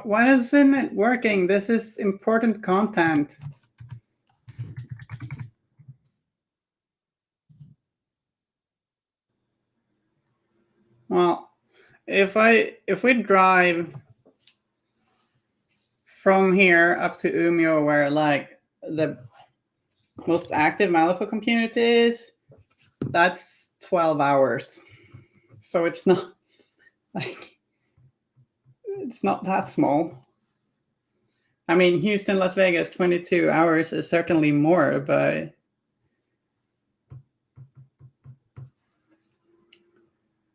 Why isn't it working? This is important content. Well, if we drive from here up to Umeå, where like the most active Malifaux community is, that's 12 hours. So it's not like, it's not that small. I mean, Houston, Las Vegas, 22 hours is certainly more, but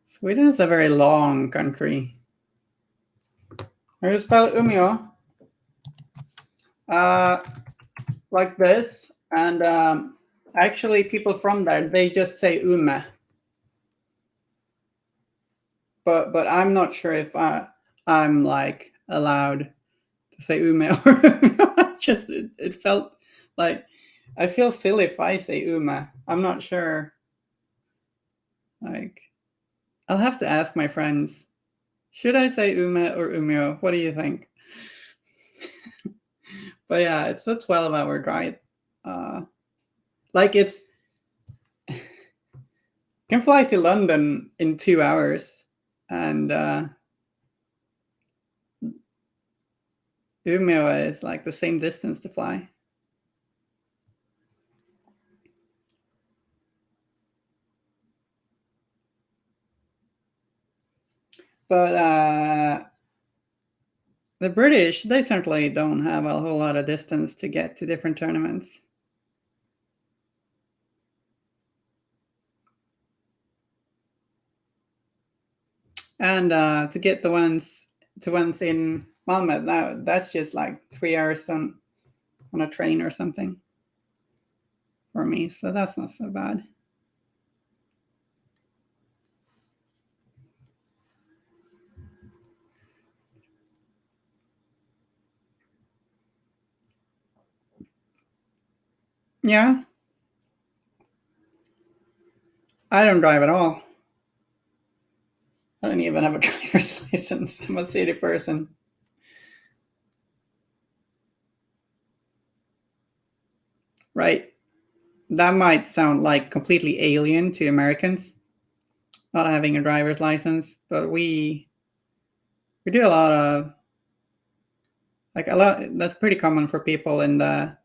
Sweden is a very long country. How do you spell Umeå? Like this, and actually people from there, they just say Ume. But I'm not sure if I'm like allowed to say Ume or just it felt like I feel silly if I say Ume. I'm not sure. Like, I'll have to ask my friends. Should I say Ume or Umeå? What do you think? But yeah, it's a 12-hour drive. Like it's can fly to London in 2 hours, and Umeå is like the same distance to fly. But the British, they certainly don't have a whole lot of distance to get to different tournaments. And to get the ones in Malmö, that's just like 3 hours on a train or something for me. So that's not so bad. Yeah. I don't drive at all. I don't even have a driver's license. I'm a city person. Right. That might sound like completely alien to Americans, not having a driver's license, but we do a lot of a lot. That's pretty common for people in the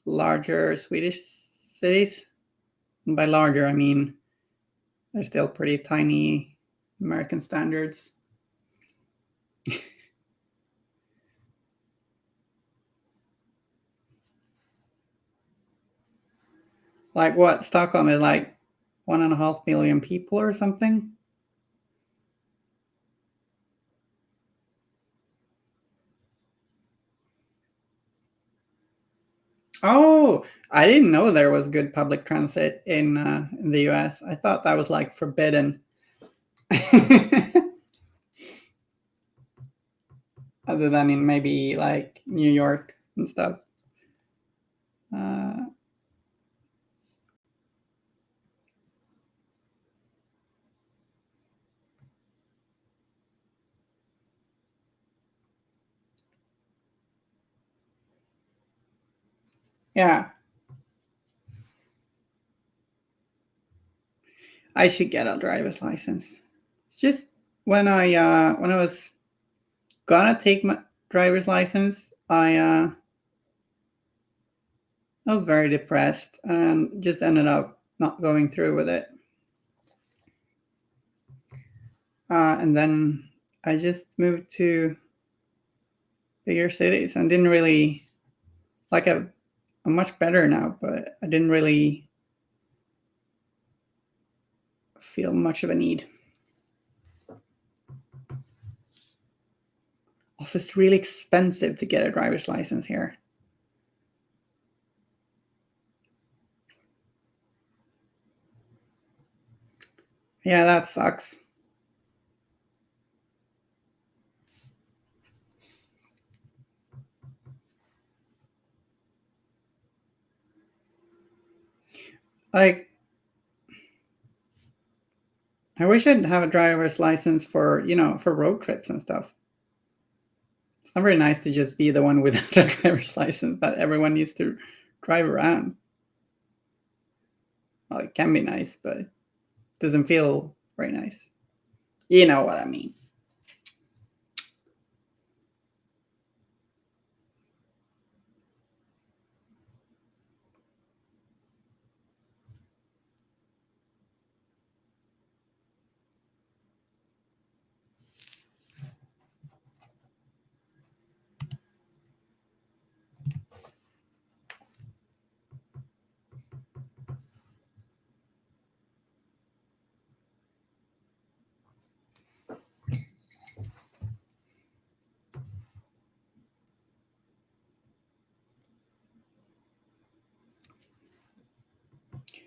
larger Swedish cities. And by larger, I mean they're still pretty tiny American standards. Like what? Stockholm is like 1.5 million people or something. Oh, I didn't know there was good public transit in the US. I thought that was like forbidden. Other than in maybe like New York and stuff. Uh, yeah, I should get a driver's license. It's just when I was gonna take my driver's license, I was very depressed and just ended up not going through with it. And then I just moved to bigger cities and didn't really like I'm much better now, but I didn't really feel much of a need. Also, it's really expensive to get a driver's license here. Yeah, that sucks. Like, I wish I'd have a driver's license for, for road trips and stuff. It's not very nice to just be the one without a driver's license that everyone needs to drive around. Well, it can be nice, but it doesn't feel very nice. You know what I mean.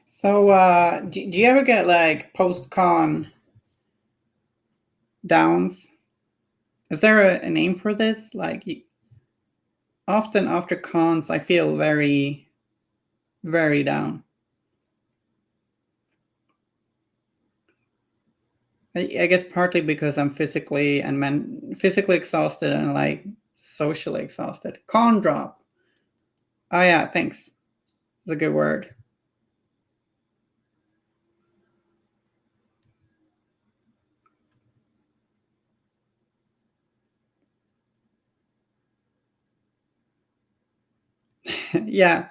So, do you ever get like post con downs? Is there a name for this? Like, often after cons, I feel very, very down. I guess partly because I'm physically exhausted and like socially exhausted. Con drop. Oh yeah, thanks. It's a good word. Yeah,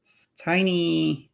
it's tiny.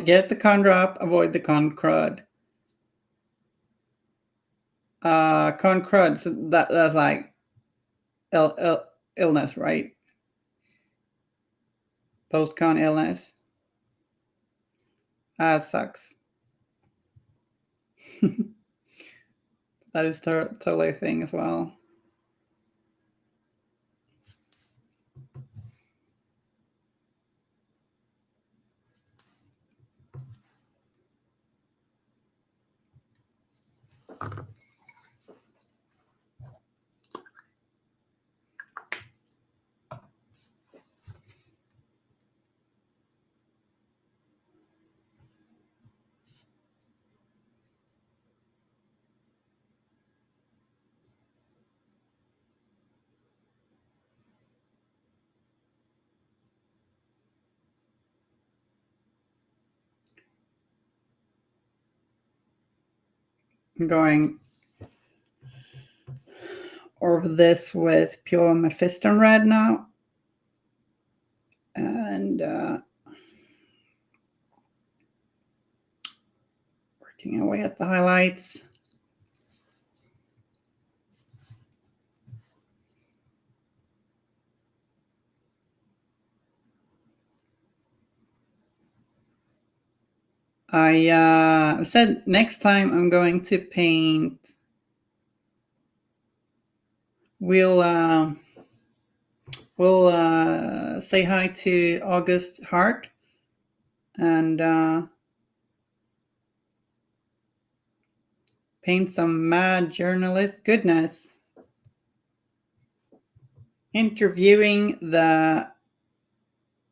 Get the con drop, avoid the con crud. Con crud, so that's like illness, right? Post con illness. That sucks. That is totally a thing as well. I'm going over this with pure Mephiston red now. And working away at the highlights. I said next time I'm going to paint. We'll say hi to August Hart and paint some mad journalist goodness. Interviewing the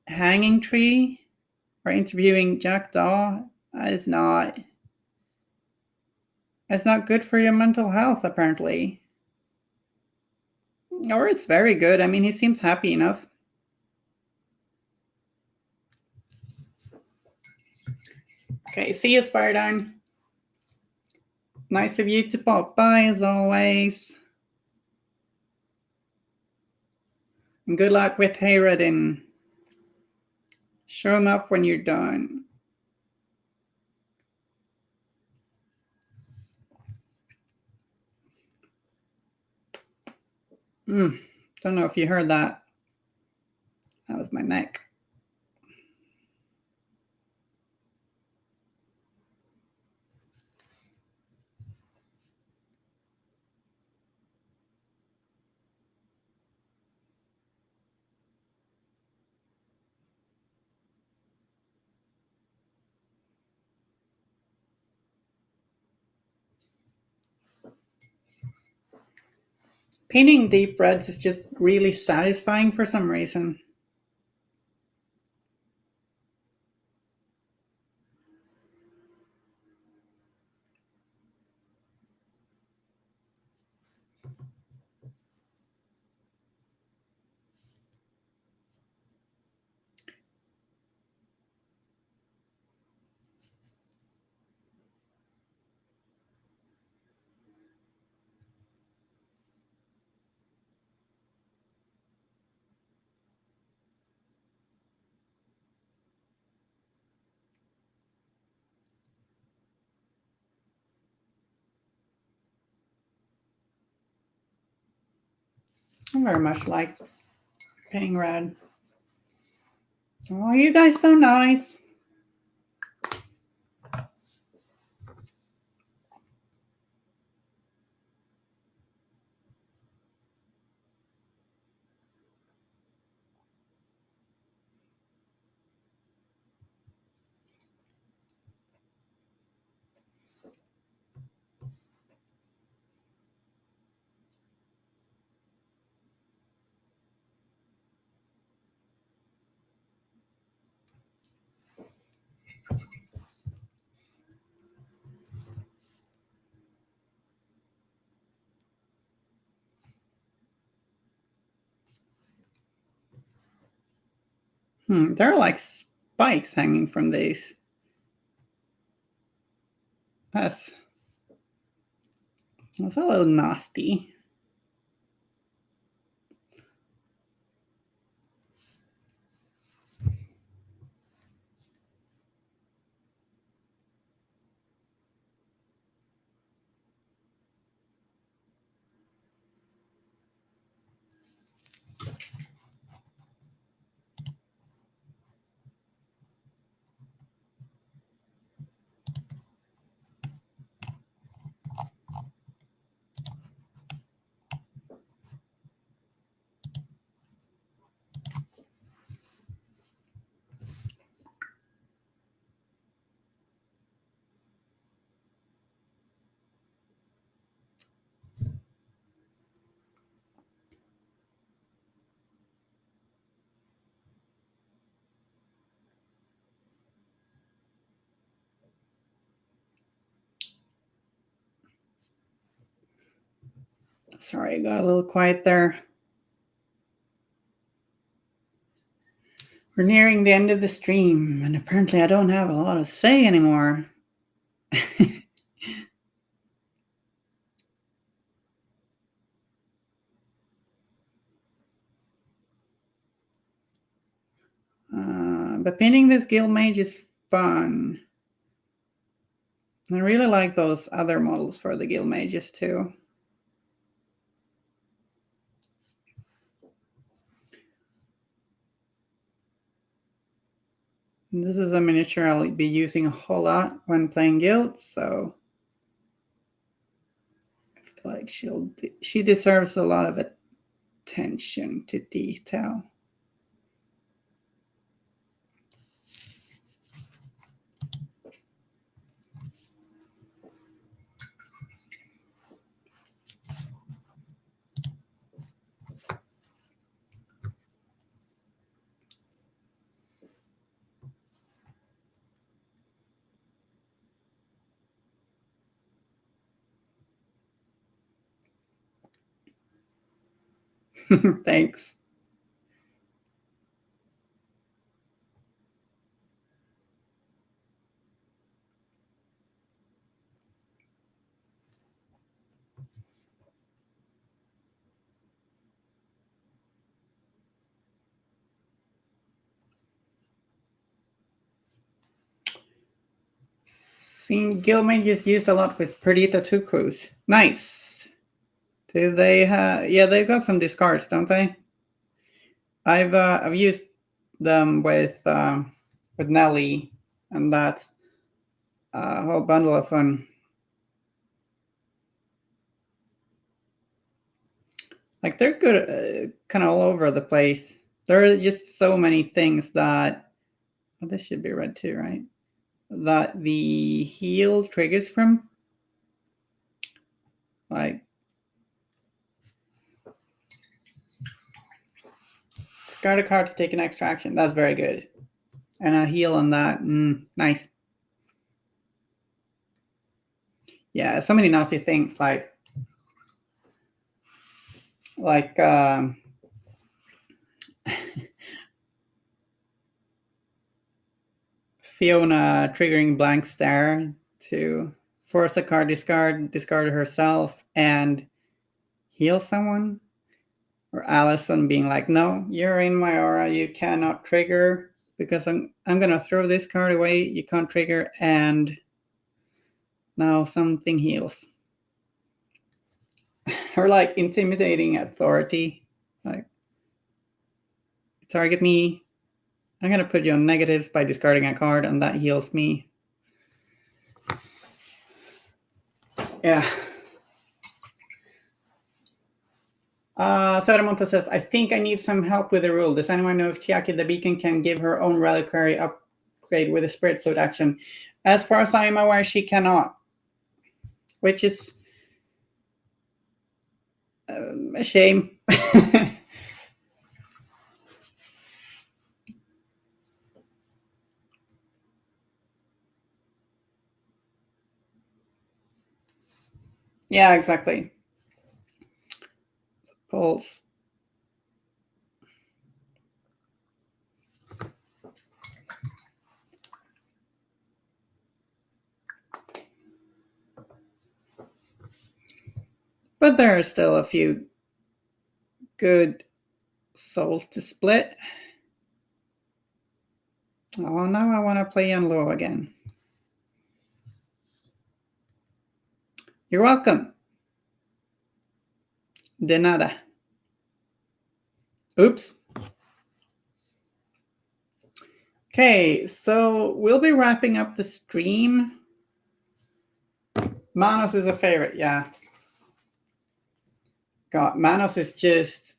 hanging tree or interviewing jackdaw is not. It's not good for your mental health, apparently. Or it's very good. I mean, he seems happy enough. Okay, see you, Spider. Nice of you to pop by, as always. And good luck with Hayredin. Show him up when you're done. Don't know if you heard that. That was my neck. Painting deep reds is just really satisfying for some reason. I very much like painting red. Oh, you guys so nice. There are like spikes hanging from these. That's a little nasty. Sorry, I got a little quiet there. We're nearing the end of the stream, and apparently I don't have a lot to say anymore. But painting this guild mage is fun. I really like those other models for the guild mages too. And this is a miniature I'll be using a whole lot when playing guilds, so I feel like she deserves a lot of attention to detail. Thanks. Seen guild mages used a lot with Perdita Tukus. Nice. Do they have? Yeah, they've got some discards, don't they? I've used them with Nelly, and that's a whole bundle of fun. Like they're good, kind of all over the place. There are just so many things that. Oh, this should be red too, right? That the heal triggers from. Like discard a card to take an extra action. That's very good. And a heal on that. Nice. Yeah, so many nasty things like Fiona triggering blank stare to force a card discard herself and heal someone. Or Allison being like, no, you're in my aura, you cannot trigger because I'm gonna throw this card away, you can't trigger, and now something heals. Or like intimidating authority. Like, target me. I'm gonna put you on negatives by discarding a card, and that heals me. Yeah. Sadamonta says, I think I need some help with the rule. Does anyone know if Chiaki the Beacon can give her own reliquary upgrade with a Spirit Flute action? As far as I am aware, she cannot. Which is a shame. Yeah, exactly. Pulse. But there are still a few good souls to split. Oh, now I want to play on low again. You're welcome. De nada. Oops. Okay, so we'll be wrapping up the stream. Manos is a favorite, yeah. God, Manos is just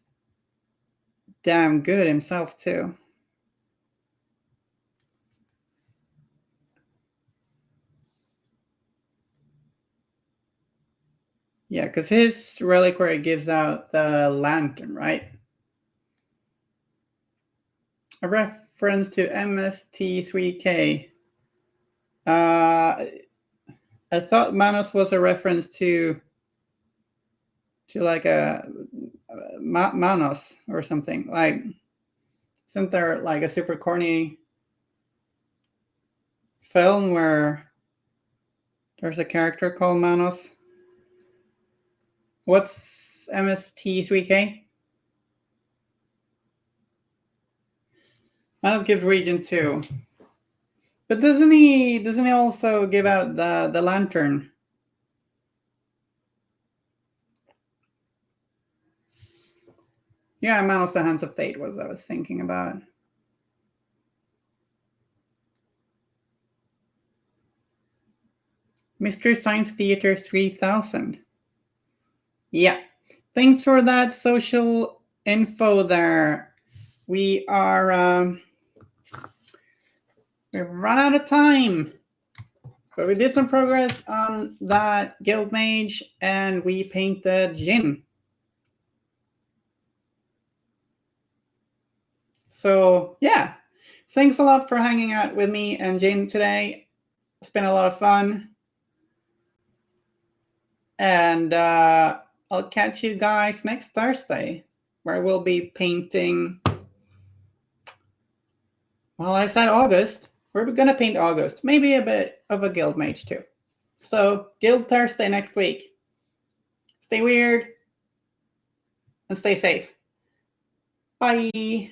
damn good himself, too. Yeah, because his reliquary gives out the lantern, right? A reference to MST3K. I thought Manos was a reference to like a Manos or something. Like, isn't there like a super corny film where there's a character called Manos? What's MST3K? Manos gives region 2. But doesn't he also give out the lantern? Yeah, Manos the Hands of Fate was I was thinking about. Mystery Science Theater 3000. Yeah. Thanks for that social info there. We are we've run out of time. But we did some progress on that Guild Mage and we painted Jin. So yeah. Thanks a lot for hanging out with me and Jin today. It's been a lot of fun. And I'll catch you guys next Thursday, where we'll be painting. Well, I said August. We're going to paint August. Maybe a bit of a Guild Mage too. So, Guild Thursday next week. Stay weird and stay safe. Bye.